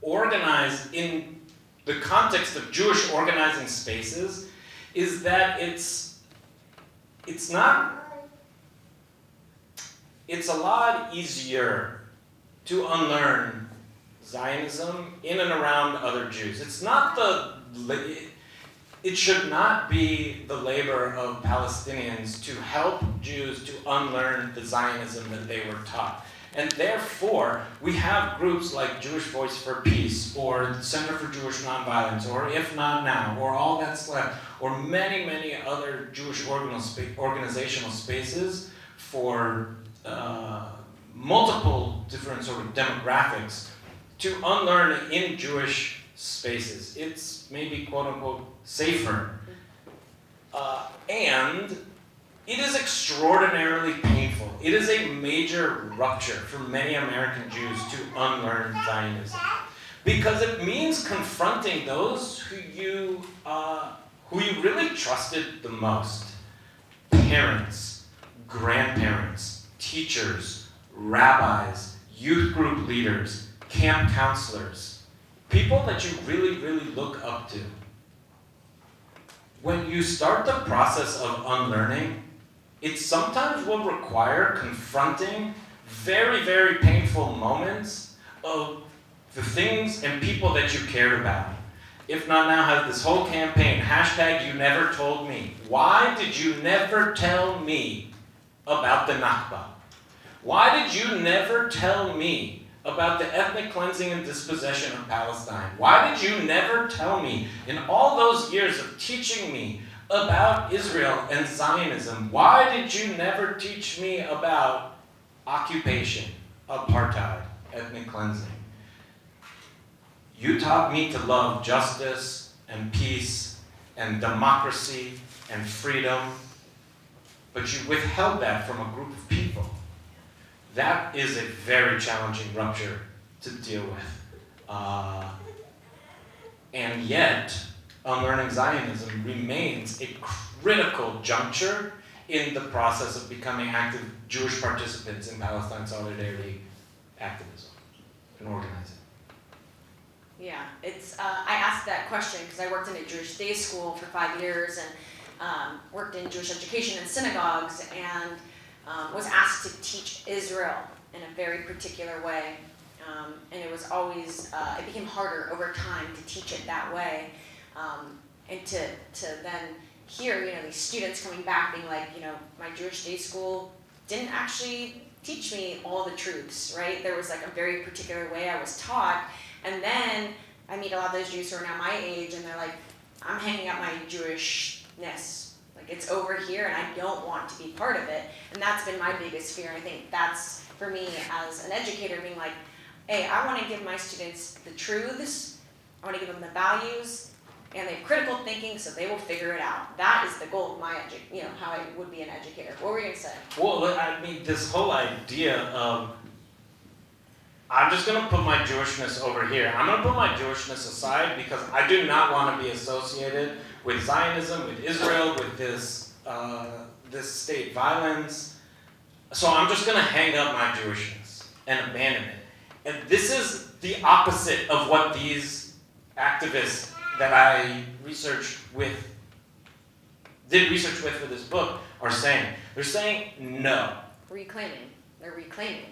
organize in the context of Jewish organizing spaces is that it's a lot easier to unlearn Zionism in and around other Jews. It should not be the labor of Palestinians to help Jews to unlearn the Zionism that they were taught. And therefore, we have groups like Jewish Voice for Peace, or the Center for Jewish Nonviolence, or If Not Now, or All That's Left, or many, many other Jewish organizational spaces for multiple different sort of demographics to unlearn in Jewish spaces. It's maybe, quote unquote, safer. And it is extraordinarily painful. It is a major rupture for many American Jews to unlearn Zionism, because it means confronting those who you really trusted the most: parents, grandparents, teachers, rabbis, youth group leaders, camp counselors, people that you really, really look up to. When you start the process of unlearning, it sometimes will require confronting very, very painful moments of the things and people that you cared about. If Not Now has this whole campaign, #YouNeverToldMe. Why did you never tell me about the Nakba? Why did you never tell me about the ethnic cleansing and dispossession of Palestine? Why did you never tell me, in all those years of teaching me about Israel and Zionism, why did you never teach me about occupation, apartheid, ethnic cleansing? You taught me to love justice and peace and democracy and freedom, but you withheld that from a group of people. That is a very challenging rupture to deal with. And yet, unlearning Zionism remains a critical juncture in the process of becoming active Jewish participants in Palestine solidarity activism and organizing. Yeah, I asked that question because I worked in a Jewish day school for 5 years and worked in Jewish education in synagogues, and was asked to teach Israel in a very particular way. And it was always, it became harder over time to teach it that way. And to then hear, these students coming back being like, my Jewish day school didn't actually teach me all the truths, right? There was like a very particular way I was taught. And then I meet a lot of those Jews who are now my age, and they're like, I'm hanging up my Jewishness. Like, it's over here, and I don't want to be part of it. And that's been my biggest fear. I think that's, for me, as an educator, being like, hey, I want to give my students the truths, I want to give them the values, and they have critical thinking, so they will figure it out. That is the goal of my how I would be an educator. What were you going to say? Well, I mean, this whole idea of, I'm just going to put my Jewishness over here. I'm going to put my Jewishness aside because I do not want to be associated with Zionism, with Israel, with this state violence. So I'm just going to hang up my Jewishness and abandon it. And this is the opposite of what these activists that I did research with for this book are saying. They're saying no. Reclaiming. They're reclaiming.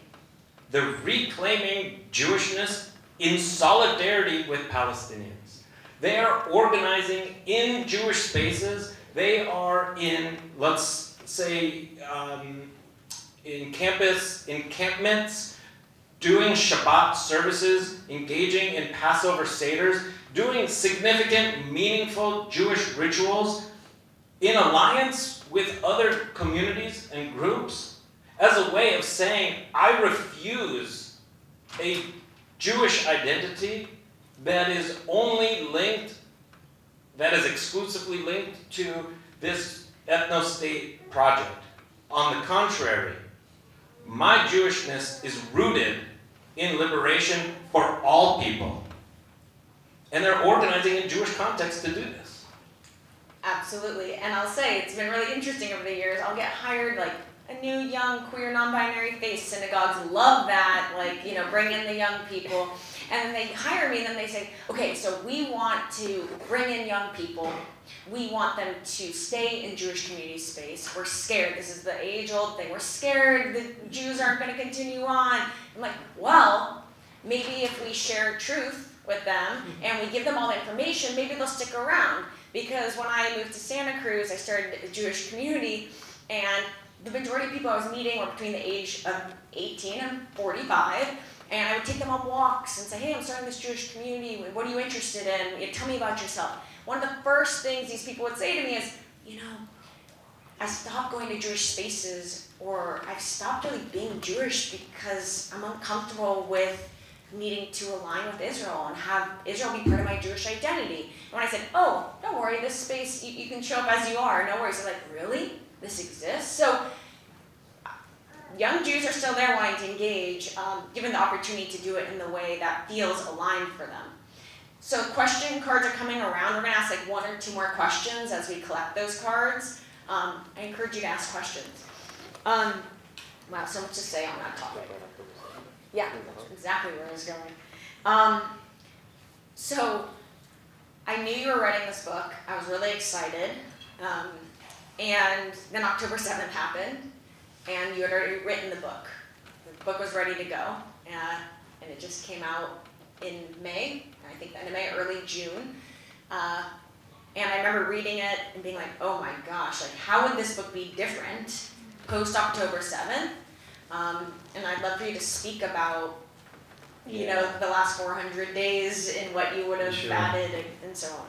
They're reclaiming Jewishness in solidarity with Palestinians. They are organizing in Jewish spaces. They are in, let's say, in campus encampments, doing Shabbat services, engaging in Passover Seders, doing significant, meaningful Jewish rituals in alliance with other communities and groups as a way of saying, I refuse a Jewish identity that is only linked, that is exclusively linked to this ethno-state project. On the contrary, my Jewishness is rooted in liberation for all people. And they're organizing in Jewish context to do this. Absolutely. And I'll say, it's been really interesting over the years. I'll get hired like a new, young, queer, non-binary face. Synagogues love that, like, you know, bring in the young people. And then they hire me and then they say, okay, so we want to bring in young people. We want them to stay in Jewish community space. We're scared. This is the age-old thing. We're scared the Jews aren't going to continue on. I'm like, well, maybe if we share truth with them and we give them all the information, maybe they'll stick around. Because when I moved to Santa Cruz, I started a Jewish community, and the majority of people I was meeting were between the age of 18 and 45. And I would take them on walks and say, hey, I'm starting this Jewish community. What are you interested in? You know, tell me about yourself. One of the first things these people would say to me is, you know, I stopped going to Jewish spaces, or I've stopped really being Jewish because I'm uncomfortable with needing to align with Israel and have Israel be part of my Jewish identity. And when I said, oh, don't worry, this space, you can show up as you are, no worries. They're like, really? This exists? So young Jews are still there wanting to engage, given the opportunity to do it in the way that feels aligned for them. So question cards are coming around. We're going to ask like 1 or 2 more questions as we collect those cards. I encourage you to ask questions. Wow, so much to say on that topic. Yeah, that's exactly where I was going. So I knew you were writing this book. I was really excited. And then October 7th happened, and you had already written the book. The book was ready to go, and it just came out in May, I think the end of May, early June. And I remember reading it and being like, oh my gosh, like how would this book be different post-October 7th? And I'd love for you to speak about, you know, the last 400 days and what you would have added and so on.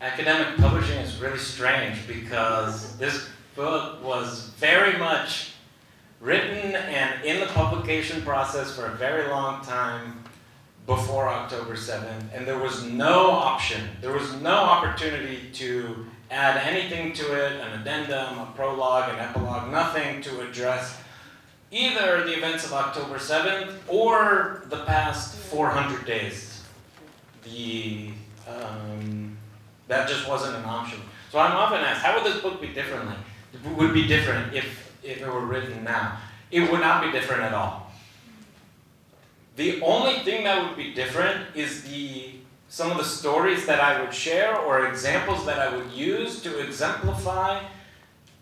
Academic publishing is really strange because this book was very much written and in the publication process for a very long time before October 7th, and there was no option, there was no opportunity to add anything to it, an addendum, a prologue, an epilogue, nothing to address either the events of October 7th or the past 400 days. That just wasn't an option. So I'm often asked, how would this book be different if it were written now? It would not be different at all. The only thing that would be different is some of the stories that I would share or examples that I would use to exemplify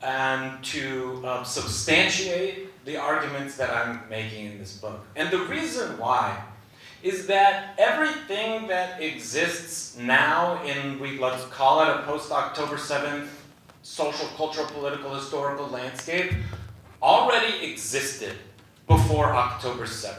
and to substantiate the arguments that I'm making in this book. And the reason why is that everything that exists now in, let's call it a post-October 7th social, cultural, political, historical landscape already existed before October 7th.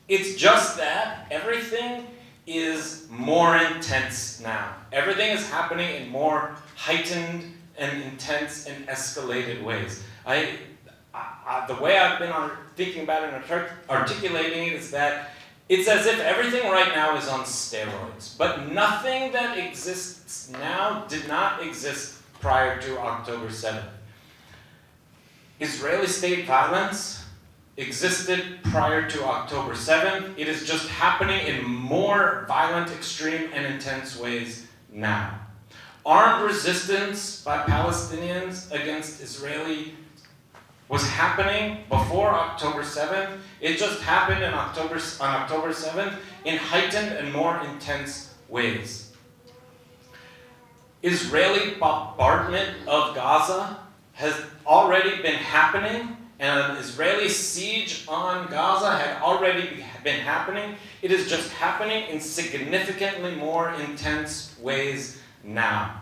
It's just that everything is more intense now. Everything is happening in more heightened and intense and escalated ways. The way I've been thinking about it and articulating it is that it's as if everything right now is on steroids, but nothing that exists now did not exist prior to October 7th. Israeli state violence existed prior to October 7th. It is just happening in more violent, extreme, and intense ways now. Armed resistance by Palestinians against Israeli was happening before October 7th. It just happened on October 7th in heightened and more intense ways. Israeli bombardment of Gaza has already been happening and an Israeli siege on Gaza had already been happening. It is just happening in significantly more intense ways now.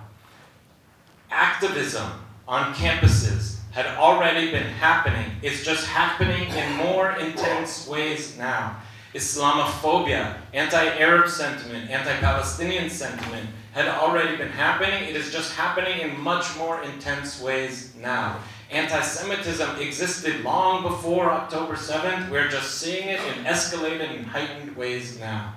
Activism on campuses had already been happening. It's just happening in more intense ways now. Islamophobia, anti-Arab sentiment, anti-Palestinian sentiment had already been happening. It is just happening in much more intense ways now. Anti-Semitism existed long before October 7th. We're just seeing it in escalated and heightened ways now.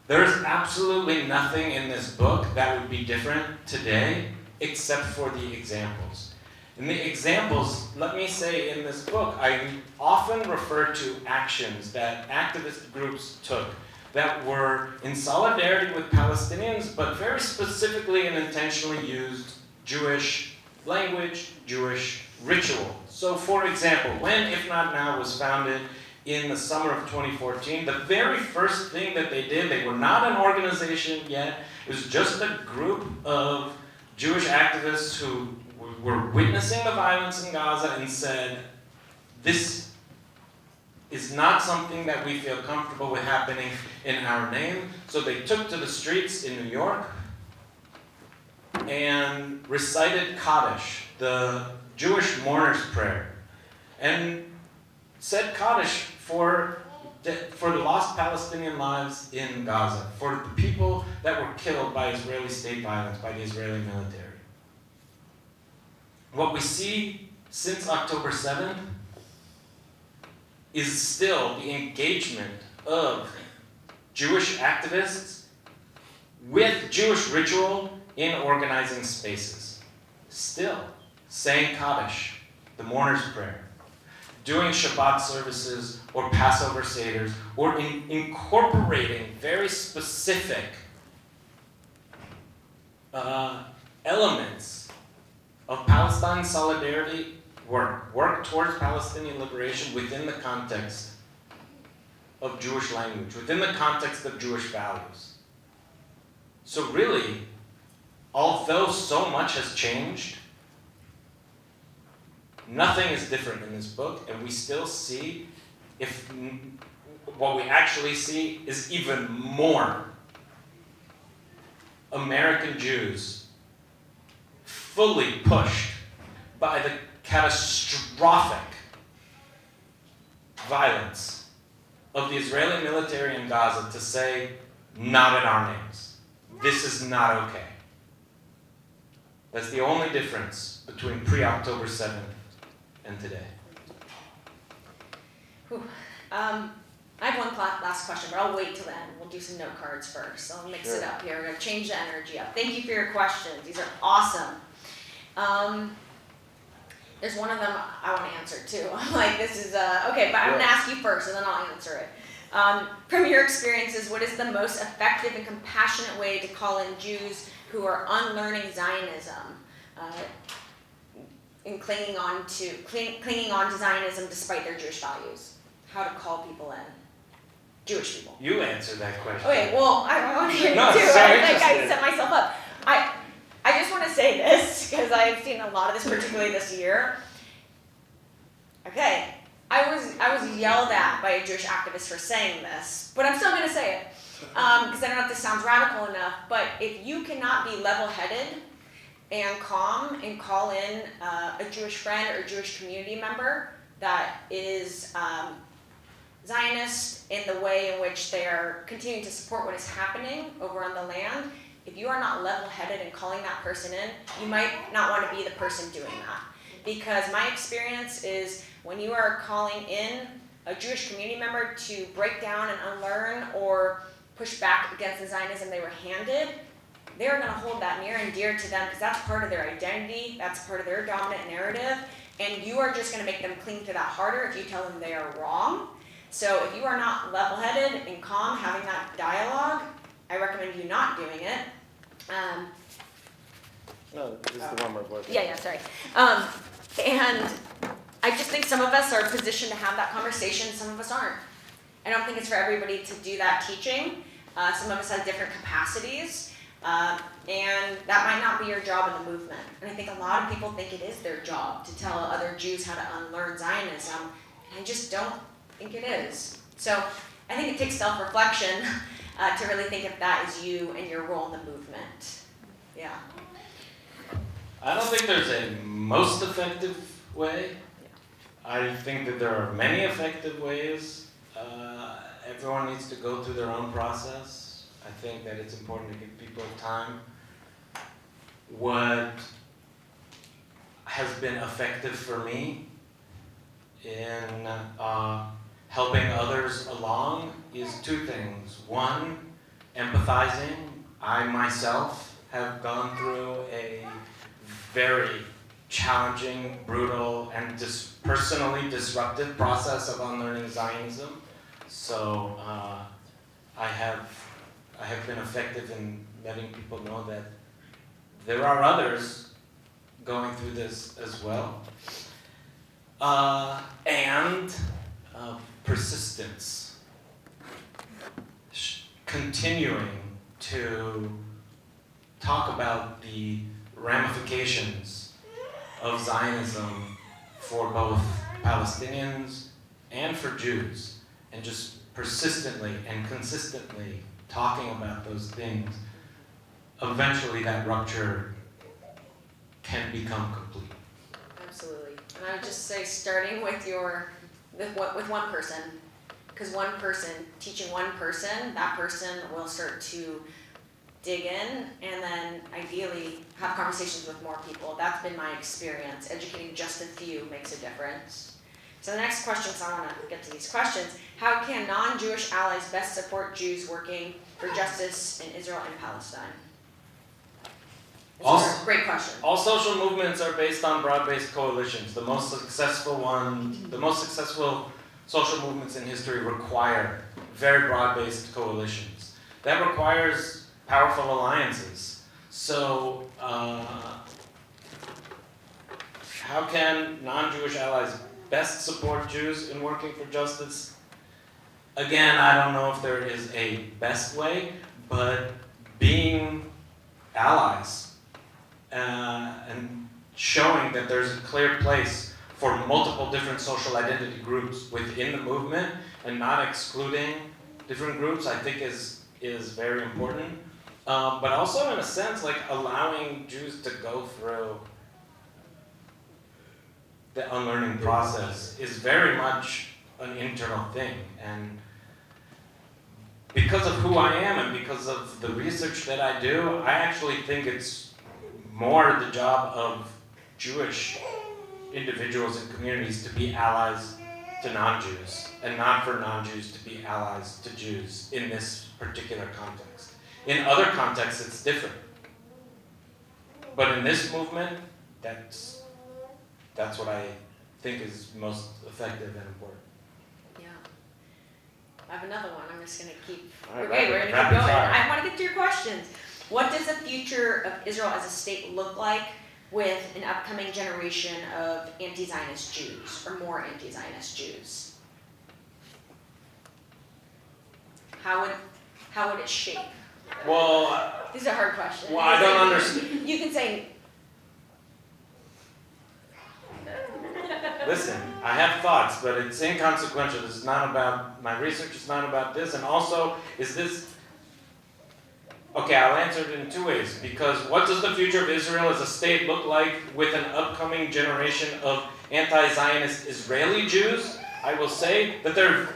There's absolutely nothing in this book that would be different today except for the examples. In the examples, let me say in this book, I often refer to actions that activist groups took that were in solidarity with Palestinians, but very specifically and intentionally used Jewish language, Jewish ritual. So for example, when If Not Now was founded in the summer of 2014, the very first thing that they did, they were not an organization yet, it was just a group of Jewish activists who were witnessing the violence in Gaza and said, this is not something that we feel comfortable with happening in our name. So they took to the streets in New York and recited Kaddish, the Jewish mourner's prayer, and said Kaddish for the lost Palestinian lives in Gaza, for the people that were killed by Israeli state violence, by the Israeli military. What we see since October 7th is still the engagement of Jewish activists with Jewish ritual in organizing spaces. Still saying Kaddish, the mourner's prayer, doing Shabbat services or Passover seders, or incorporating very specific elements of Palestine solidarity work towards Palestinian liberation within the context of Jewish language, within the context of Jewish values. So really, although so much has changed, nothing is different in this book, and we still see, what we actually see is even more American Jews fully pushed by the catastrophic violence of the Israeli military in Gaza to say, not in our names. This is not okay. That's the only difference between pre-October 7th and today. I have one last question, but I'll wait till then. We'll do some note cards first. I'll mix it up here. We're going to change the energy up. Thank you for your questions. These are awesome. There's one of them I want to answer too. Like, this is, okay, but I'm going to ask you first and then I'll answer it. From your experiences, what is the most effective and compassionate way to call in Jews who are unlearning Zionism and clinging on to Zionism despite their Jewish values? How to call people in? Jewish people. You answer that question. Okay, well, I want to hear you too. I set myself up. I just want to say this, because I've seen a lot of this, particularly this year. Okay, I was yelled at by a Jewish activist for saying this, but I'm still going to say it, because I don't know if this sounds radical enough, but if you cannot be level-headed and calm and call in a Jewish friend or a Jewish community member that is Zionist in the way in which they are continuing to support what is happening over on the land, if you are not level-headed and calling that person in, you might not want to be the person doing that. Because my experience is when you are calling in a Jewish community member to break down and unlearn or push back against the Zionism they were handed, they're going to hold that near and dear to them because that's part of their identity, that's part of their dominant narrative, and you are just going to make them cling to that harder if you tell them they are wrong. So if you are not level-headed and calm, having that dialogue, I recommend you not doing it. No, this is the one we're working. Yeah, sorry. And I just think some of us are positioned to have that conversation, some of us aren't. I don't think it's for everybody to do that teaching. Some of us have different capacities. And that might not be your job in the movement. And I think a lot of people think it is their job to tell other Jews how to unlearn Zionism. And I just don't think it is. So I think it takes self-reflection to really think if that is you and your role in the movement. Yeah. I don't think there's a most effective way. I think that there are many effective ways. Everyone needs to go through their own process. I think that it's important to give people time. What has been effective for me in helping others along is two things. One, empathizing. I myself have gone through a very challenging, brutal, and personally disruptive process of unlearning Zionism. So I have been effective in letting people know that there are others going through this as well. And persistence. Continuing to talk about the ramifications of Zionism for both Palestinians and for Jews, and just persistently and consistently talking about those things, eventually that rupture can become complete. Absolutely. And I would just say starting with with one person, because one person, teaching one person, that person will start to dig in and then ideally have conversations with more people. That's been my experience. Educating just a few makes a difference. So the next question, so I want to get to these questions. How can non-Jewish allies best support Jews working for justice in Israel and Palestine? That's a great question. All social movements are based on broad-based coalitions. The most successful social movements in history require very broad-based coalitions. That requires powerful alliances. So, how can non-Jewish allies best support Jews in working for justice? Again, I don't know if there is a best way, but being allies and showing that there's a clear place for multiple different social identity groups within the movement and not excluding different groups, I think is very important. But also in a sense, like allowing Jews to go through the unlearning process is very much an internal thing. And because of who I am and because of the research that I do, I actually think it's more the job of Jewish individuals and communities to be allies to non-Jews, and not for non-Jews to be allies to Jews in this particular context. In other contexts, it's different. But in this movement, that's what I think is most effective and important. Yeah. I have another one. I'm just going to keep... All right, we're going to keep rapid going. fire. I want to get to your questions. What does the future of Israel as a state look like with an upcoming generation of anti-Zionist Jews, or more anti-Zionist Jews? How would it shape? Well, These are hard questions. well, I don't understand. You can say... Listen, I have thoughts, but it's inconsequential. This is not about, my research is not about this. And also, is this... Okay, I'll answer it in two ways. Because what does the future of Israel as a state look like with an upcoming generation of anti-Zionist Israeli Jews? I will say that the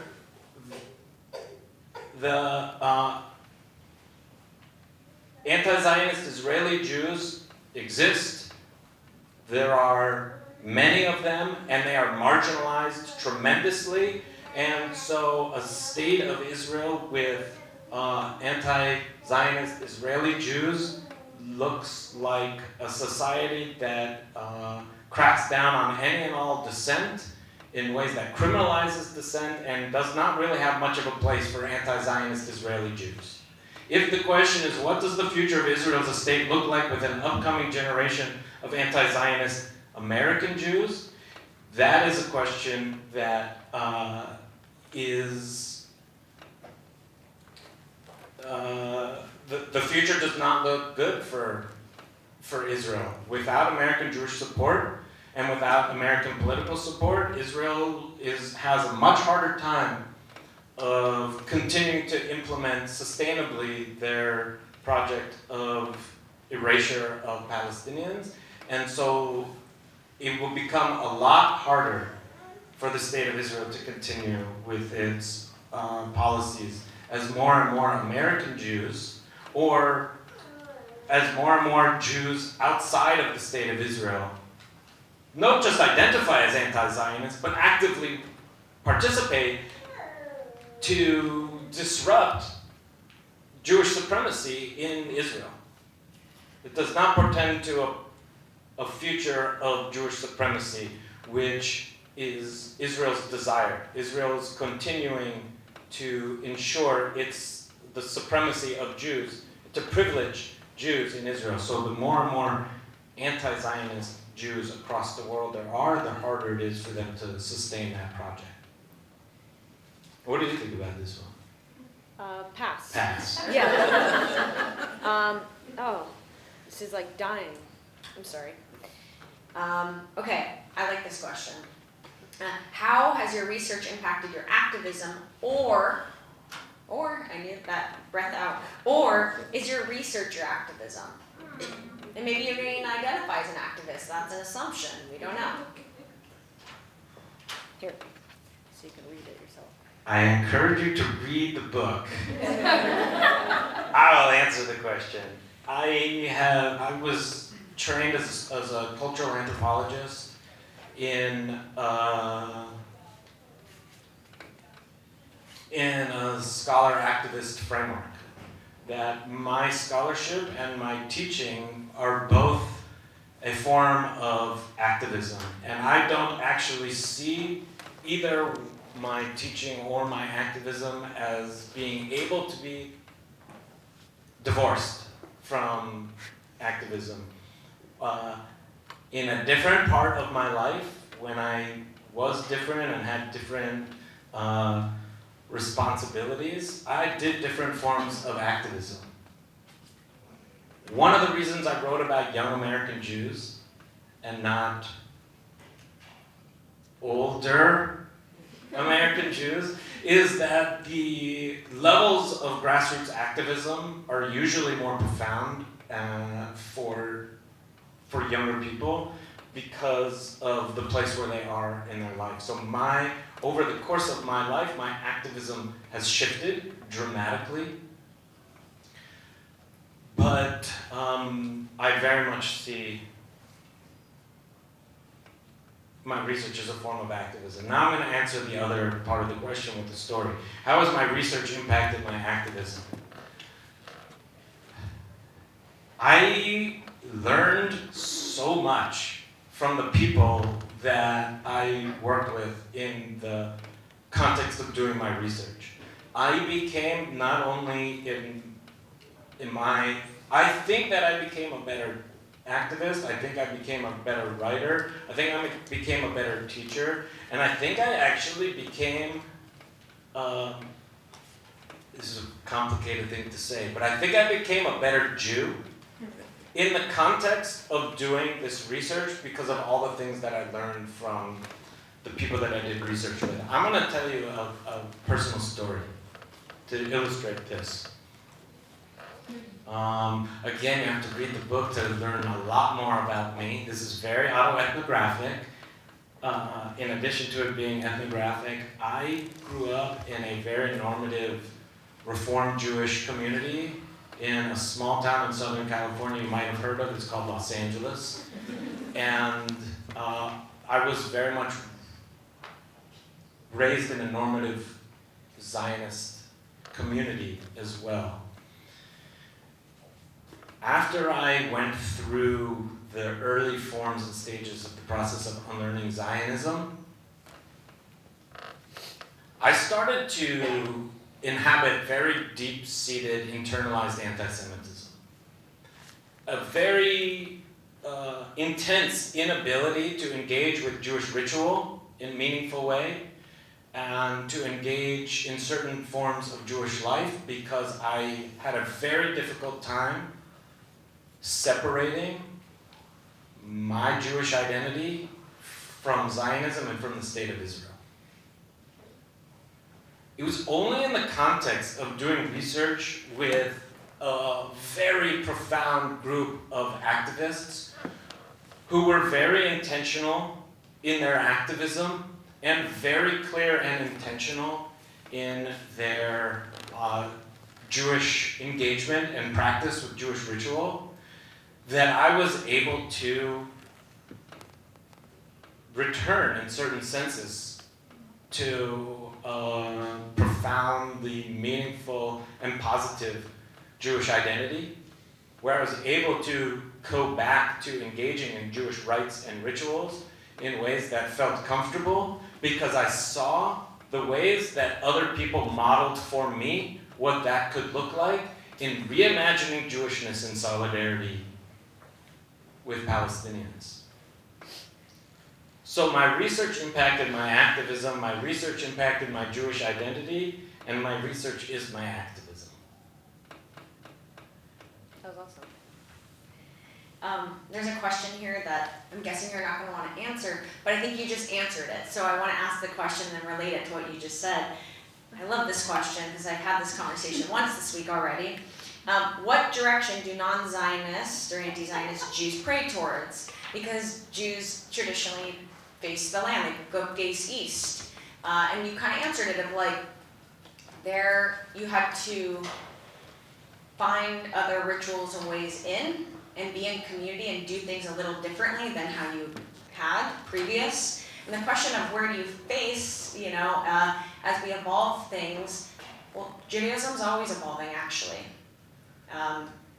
anti-Zionist Israeli Jews exist. There are many of them, and they are marginalized tremendously. And so a state of Israel with anti-Zionist Israeli Jews looks like a society that cracks down on any and all dissent in ways that criminalizes dissent and does not really have much of a place for anti-Zionist Israeli Jews. If the question is, what does the future of Israel as a state look like with an upcoming generation of anti-Zionist American Jews, that is a question that is the future does not look good for Israel. Without American Jewish support and without American political support, Israel has a much harder time of continuing to implement sustainably their project of erasure of Palestinians. And so it will become a lot harder for the state of Israel to continue with its policies as more and more American Jews, or as more and more Jews outside of the state of Israel, not just identify as anti-Zionists, but actively participate to disrupt Jewish supremacy in Israel. It does not portend to a future of Jewish supremacy, which is Israel's desire. Israel's continuing to ensure the supremacy of Jews, to privilege Jews in Israel. So the more and more anti-Zionist Jews across the world there are, the harder it is for them to sustain that project. What do you think about this one? Pass. Pass. Yeah. This is like dying. I'm sorry. Okay, I like this question. How has your research impacted your activism, or I need that breath out, or is your research your activism? And maybe you may identify as an activist. That's an assumption. We don't know. Here, so you can read it yourself. I encourage you to read the book. I will answer the question. I was trained as a cultural anthropologist in a scholar activist framework. That my scholarship and my teaching are both a form of activism. And I don't actually see either my teaching or my activism as being able to be divorced from activism. In a different part of my life, when I was different and had different responsibilities, I did different forms of activism. One of the reasons I wrote about young American Jews and not older American Jews is that the levels of grassroots activism are usually more profound for younger people because of the place where they are in their life. So over the course of my life, my activism has shifted dramatically. But I very much see my research as a form of activism. Now I'm going to answer the other part of the question with the story. How has my research impacted my activism? I learned so much from the people that I worked with in the context of doing my research. I became not only I think that I became a better activist, I think I became a better writer, I think I became a better teacher, and I think I actually became, this is a complicated thing to say, but I think I became a better Jew in the context of doing this research because of all the things that I learned from the people that I did research with. I'm going to tell you a personal story to illustrate this. Again, you have to read the book to learn a lot more about me. This is very autoethnographic. In addition to it being ethnographic, I grew up in a very normative Reform Jewish community in a small town in Southern California you might have heard of. It's called Los Angeles. And I was very much raised in a normative Zionist community as well. After I went through the early forms and stages of the process of unlearning Zionism, I started to inhabit very deep-seated, internalized anti-Semitism. A very intense inability to engage with Jewish ritual in a meaningful way, and to engage in certain forms of Jewish life because I had a very difficult time separating my Jewish identity from Zionism and from the State of Israel. It was only in the context of doing research with a very profound group of activists who were very intentional in their activism and very clear and intentional in their Jewish engagement and practice with Jewish ritual, that I was able to return in certain senses to a profoundly meaningful and positive Jewish identity, where I was able to go back to engaging in Jewish rites and rituals in ways that felt comfortable because I saw the ways that other people modeled for me what that could look like in reimagining Jewishness in solidarity with Palestinians. So my research impacted my activism, my research impacted my Jewish identity, and my research is my activism. That was awesome. There's a question here that I'm guessing you're not going to want to answer, but I think you just answered it. So I want to ask the question and relate it to what you just said. I love this question because I've had this conversation once this week already. What direction do non-Zionists or anti-Zionist Jews pray towards? Because Jews traditionally face the land, they go gaze east. And you kind of answered it of like, there you had to find other rituals and ways in and be in community and do things a little differently than how you had previous. And the question of where do you face, as we evolve things, well, Judaism's always evolving actually.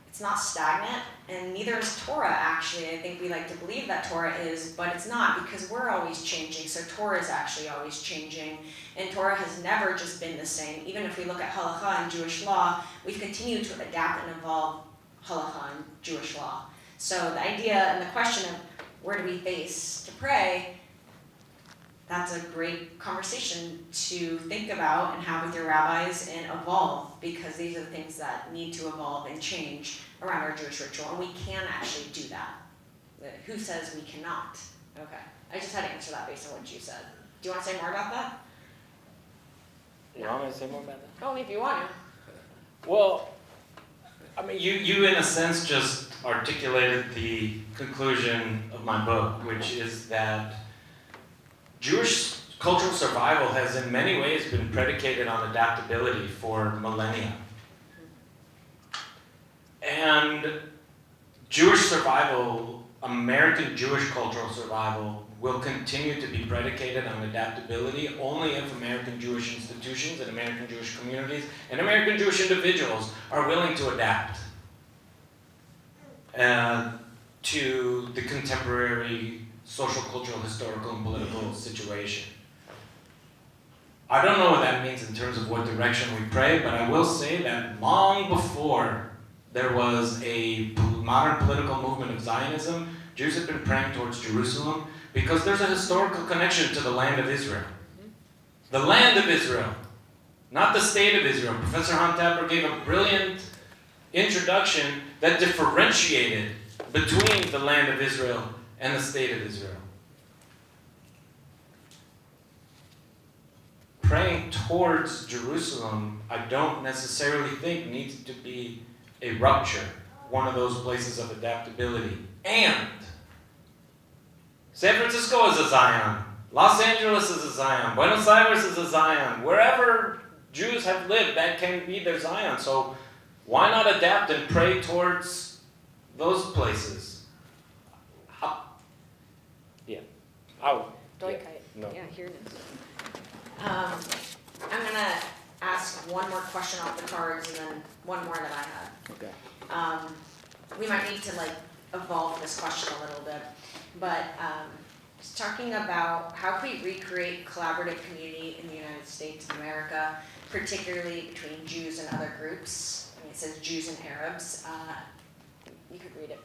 It's not stagnant, and neither is Torah actually. I think we like to believe that Torah is, but it's not because we're always changing. So Torah is actually always changing, and Torah has never just been the same. Even if we look at halakha and Jewish law, we've continued to adapt and evolve halakha and Jewish law. So the idea and the question of where do we face to pray, that's a great conversation to think about and have with your rabbis and evolve, because these are the things that need to evolve and change around our Jewish ritual, and we can actually do that. Who says we cannot? Okay, I just had to answer that based on what you said. Do you want to say more about that? You want me to say more about that? Only if you want to. Well, I mean, you in a sense just articulated the conclusion of my book, which is that Jewish cultural survival has in many ways been predicated on adaptability for millennia. And Jewish survival, American Jewish cultural survival, will continue to be predicated on adaptability only if American Jewish institutions and American Jewish communities and American Jewish individuals are willing to adapt to the contemporary social, cultural, historical, and political situation. I don't know what that means in terms of what direction we pray, but I will say that long before there was a modern political movement of Zionism, Jews have been praying towards Jerusalem because there's a historical connection to the land of Israel. The land of Israel, not the state of Israel. Professor Hontabber gave a brilliant introduction that differentiated between the land of Israel and the state of Israel. Praying towards Jerusalem, I don't necessarily think needs to be a rupture, one of those places of adaptability. And San Francisco is a Zion. Los Angeles is a Zion. Buenos Aires is a Zion. Wherever Jews have lived, that can be their Zion. So why not adapt and pray towards those places? No. Yeah, here it is. I'm going to ask one more question off the cards and then one more that I had. Okay. We might need to evolve this question a little bit, but just talking about how can we recreate collaborative community in the United States of America, particularly between Jews and other groups. I mean, it says Jews and Arabs. You could read it.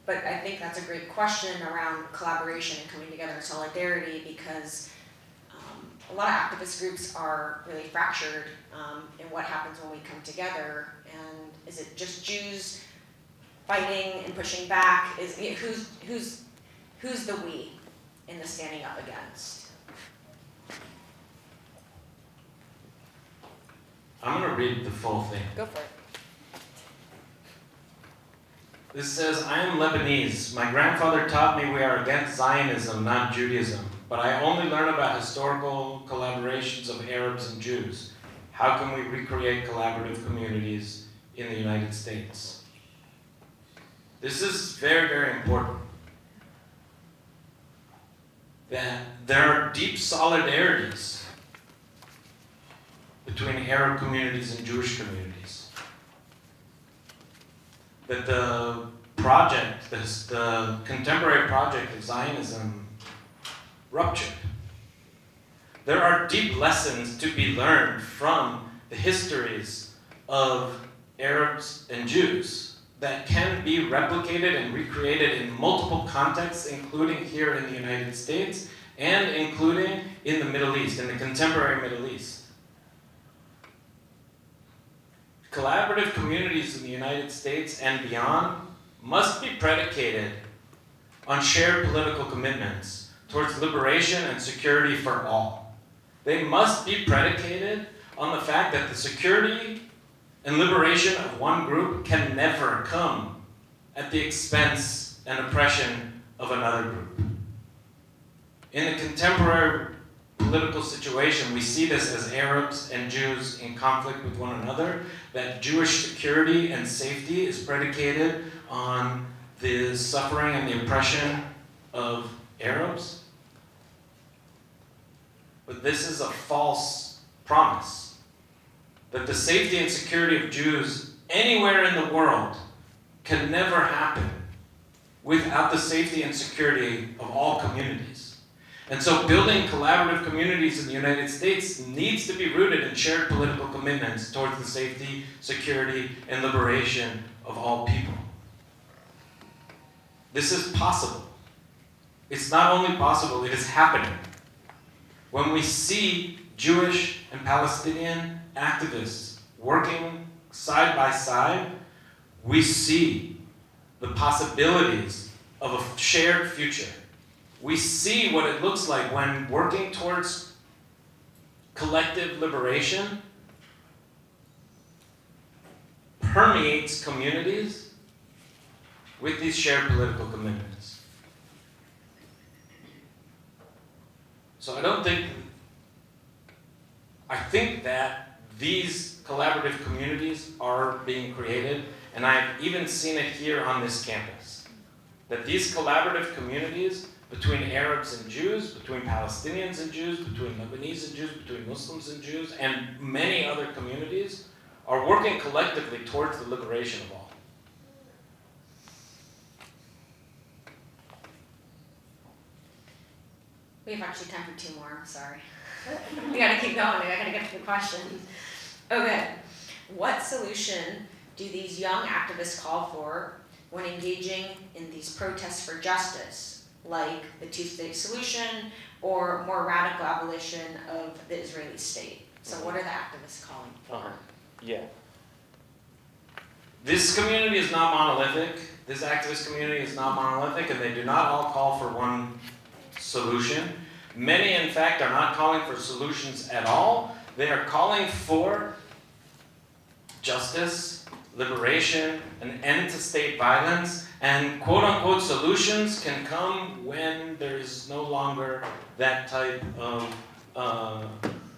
But I think that's a great question around collaboration and coming together in solidarity, because a lot of activist groups are really fractured in what happens when we come together. And is it just Jews fighting and pushing back? Who's the we in the standing up against? I'm going to read the full thing. Go for it. This says, I am Lebanese. My grandfather taught me we are against Zionism, not Judaism. But I only learn about historical collaborations of Arabs and Jews. How can we recreate collaborative communities in the United States? This is very, very important. That there are deep solidarities between Arab communities and Jewish communities. That the project, the contemporary project of Zionism ruptured. There are deep lessons to be learned from the histories of Arabs and Jews that can be replicated and recreated in multiple contexts, including here in the United States and including in the Middle East, in the contemporary Middle East. Collaborative communities in the United States and beyond must be predicated on shared political commitments towards liberation and security for all. They must be predicated on the fact that the security and liberation of one group can never come at the expense and oppression of another group. In the contemporary political situation, we see this as Arabs and Jews in conflict with one another, that Jewish security and safety is predicated on the suffering and the oppression of Arabs. But this is a false promise, that the safety and security of Jews anywhere in the world can never happen without the safety and security of all communities. And so building collaborative communities in the United States needs to be rooted in shared political commitments towards the safety, security, and liberation of all people. This is possible. It's not only possible, it is happening. When we see Jewish and Palestinian activists working side by side, we see the possibilities of a shared future. We see what it looks like when working towards collective liberation permeates communities with these shared political commitments. So I think that these collaborative communities are being created, and I've even seen it here on this campus, that these collaborative communities between Arabs and Jews, between Palestinians and Jews, between Lebanese and Jews, between Muslims and Jews, and many other communities are working collectively towards the liberation of all. We have actually time for two more, I'm sorry. We gotta keep going, I gotta get to the questions. Okay, what solution do these young activists call for when engaging in these protests for justice, like the two-state solution or more radical abolition of the Israeli state? So what are the activists calling for? Yeah. This community is not monolithic. This activist community is not monolithic, and they do not all call for one solution. Many, in fact, are not calling for solutions at all. They are calling for justice, liberation, an end to state violence, and quote-unquote solutions can come when there is no longer that type of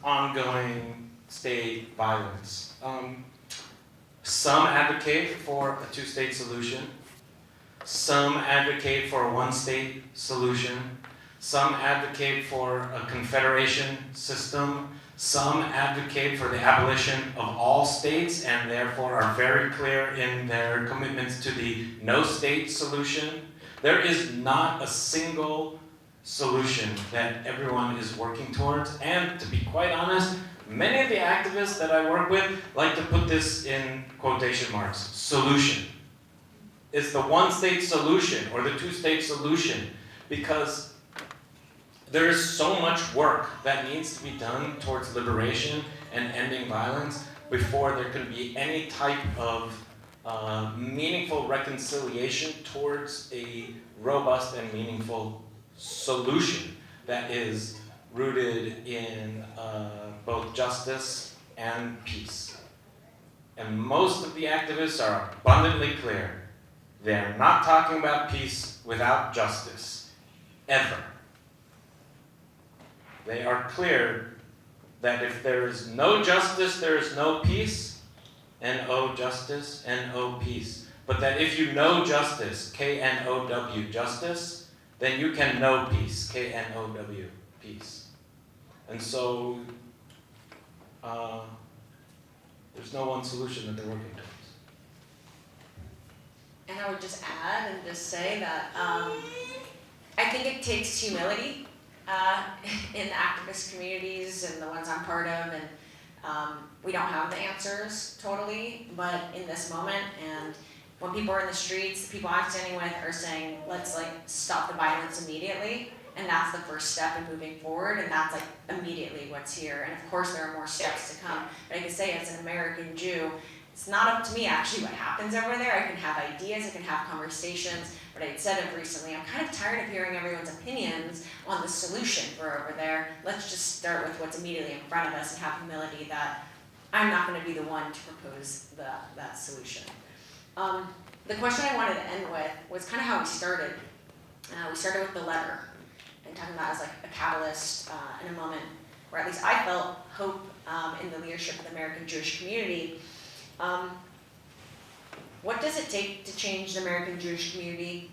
ongoing state violence. Some advocate for a two-state solution. Some advocate for a one-state solution. Some advocate for a confederation system. Some advocate for the abolition of all states and therefore are very clear in their commitments to the no-state solution. There is not a single solution that everyone is working towards, and to be quite honest, many of the activists that I work with like to put this in quotation marks, solution. is the one-state solution or the two-state solution, because there is so much work that needs to be done towards liberation and ending violence before there can be any type of meaningful reconciliation towards a robust and meaningful solution that is rooted in both justice and peace. And most of the activists are abundantly clear. They're not talking about peace without justice, ever. They are clear that if there is no justice, there is no peace. N-O justice, N-O peace. But that if you know justice, K-N-O-W justice, then you can know peace, K-N-O-W peace. And so there's no one solution that they're working towards. And I would just add and just say that I think it takes humility in the activist communities and the ones I'm part of, and we don't have the answers totally, but in this moment, and when people are in the streets, the people I'm standing with are saying, let's stop the violence immediately, and that's the first step in moving forward, and that's immediately what's here. And of course there are more steps to come, but I can say as an American Jew, it's not up to me actually what happens over there. I can have ideas, I can have conversations, but I said it recently, I'm kind of tired of hearing everyone's opinions on the solution for over there. Let's just start with what's immediately in front of us and have humility that I'm not going to be the one to propose that solution. The question I wanted to end with was kind of how we started. We started with the letter and talking about it as a catalyst in a moment where at least I felt hope in the leadership of the American Jewish community. What does it take to change the American Jewish community?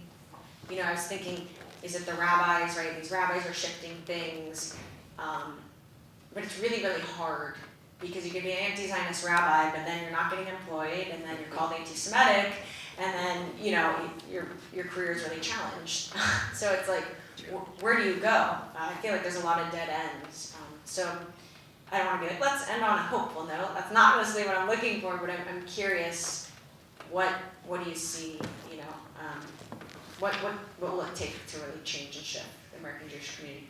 I was thinking, is it the rabbis, right? These rabbis are shifting things, but it's really, really hard because you can be an anti-Zionist rabbi, but then you're not getting employed, and then you're called anti-Semitic, and then, your career is really challenged. So it's where do you go? I feel like there's a lot of dead ends. So I don't want to be let's end on a hopeful note. That's not necessarily what I'm looking for, but I'm curious, what do you see, what will it take to really change and shift the American Jewish community?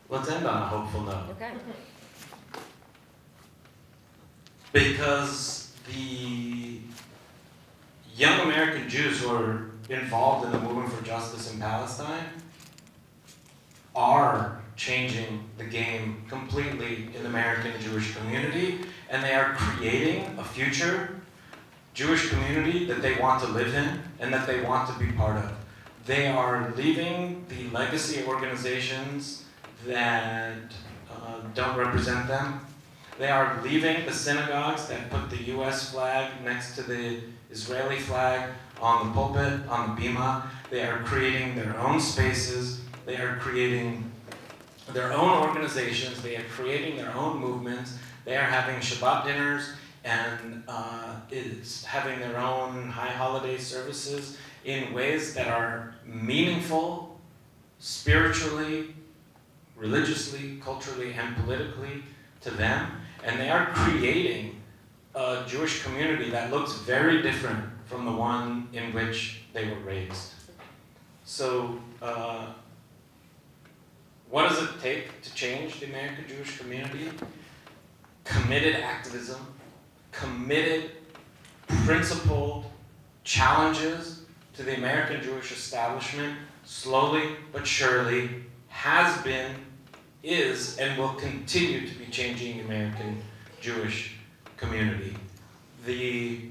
Let's end on a hopeful note. Okay. Because the young American Jews who are involved in the movement for justice in Palestine are changing the game completely in the American Jewish community, and they are creating a future Jewish community that they want to live in and that they want to be part of. They are leaving the legacy organizations that don't represent them. They are leaving the synagogues that put the US flag next to the Israeli flag on the pulpit, on the bima. They are creating their own spaces. They are creating their own organizations. They are creating their own movements. They are having Shabbat dinners and is having their own high holiday services in ways that are meaningful, spiritually, religiously, culturally, and politically to them. And they are creating a Jewish community that looks very different from the one in which they were raised. So, what does it take to change the American Jewish community? Committed activism, committed, principled challenges to the American Jewish establishment, slowly but surely, has been, is, and will continue to be changing the American Jewish community. The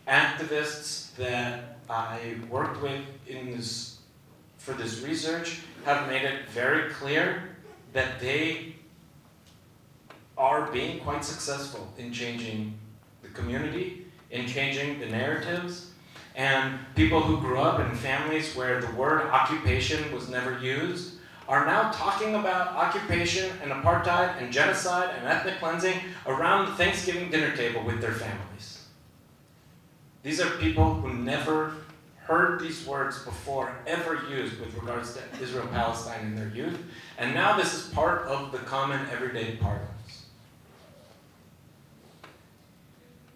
activists that I worked with for this research have made it very clear that they are being quite successful in changing the community, in changing the narratives, and people who grew up in families where the word occupation was never used are now talking about occupation and apartheid and genocide and ethnic cleansing around the Thanksgiving dinner table with their families. These are people who never heard these words before ever used with regards to Israel-Palestine in their youth, and now this is part of the common everyday parlance.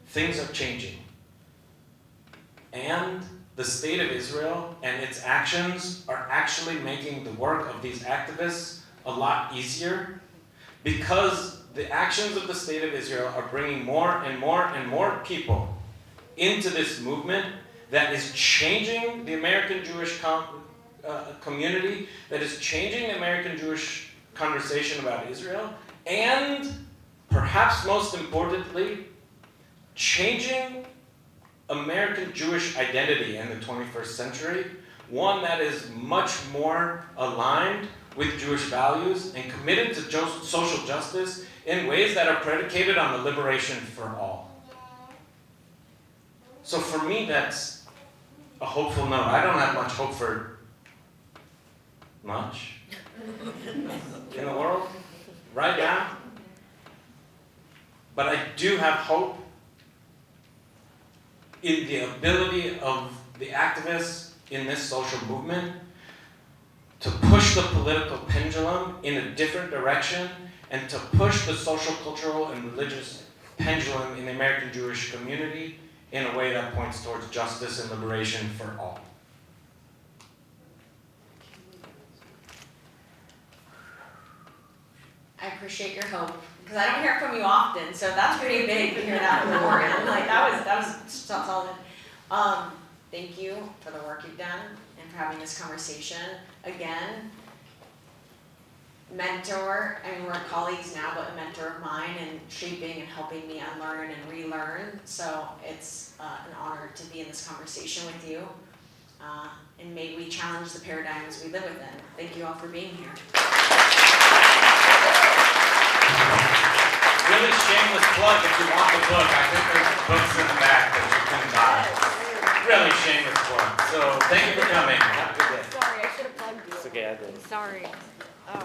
Things are changing, and the state of Israel and its actions are actually making the work of these activists a lot easier, because the actions of the state of Israel are bringing more and more and more people into this movement that is changing the American Jewish community, that is changing the American Jewish conversation about Israel, and perhaps most importantly, changing American Jewish identity in the 21st century, one that is much more aligned with Jewish values and committed to social justice in ways that are predicated on the liberation for all. So for me, that's a hopeful note. I don't have much hope for much in the world right now, but I do have hope in the ability of the activists in this social movement to push the political pendulum in a different direction and to push the social, cultural, and religious pendulum in the American Jewish community in a way that points towards justice and liberation for all. I appreciate your hope, because I don't hear it from you often, so that's pretty big to hear that from Oren. Like, that was solid. Thank you for the work you've done and for having this conversation. Again, mentor, I mean, we're colleagues now, but a mentor of mine and shaping and helping me unlearn and relearn. So it's an honor to be in this conversation with you. And may we challenge the paradigms we live within. Thank you all for being here. Really shameless plug if you want the book. I think there's books in the back that you can buy. Really shameless plug. So thank you for coming. Have a good day. Sorry, I should have plugged you. It's okay, I did. Sorry. Oh.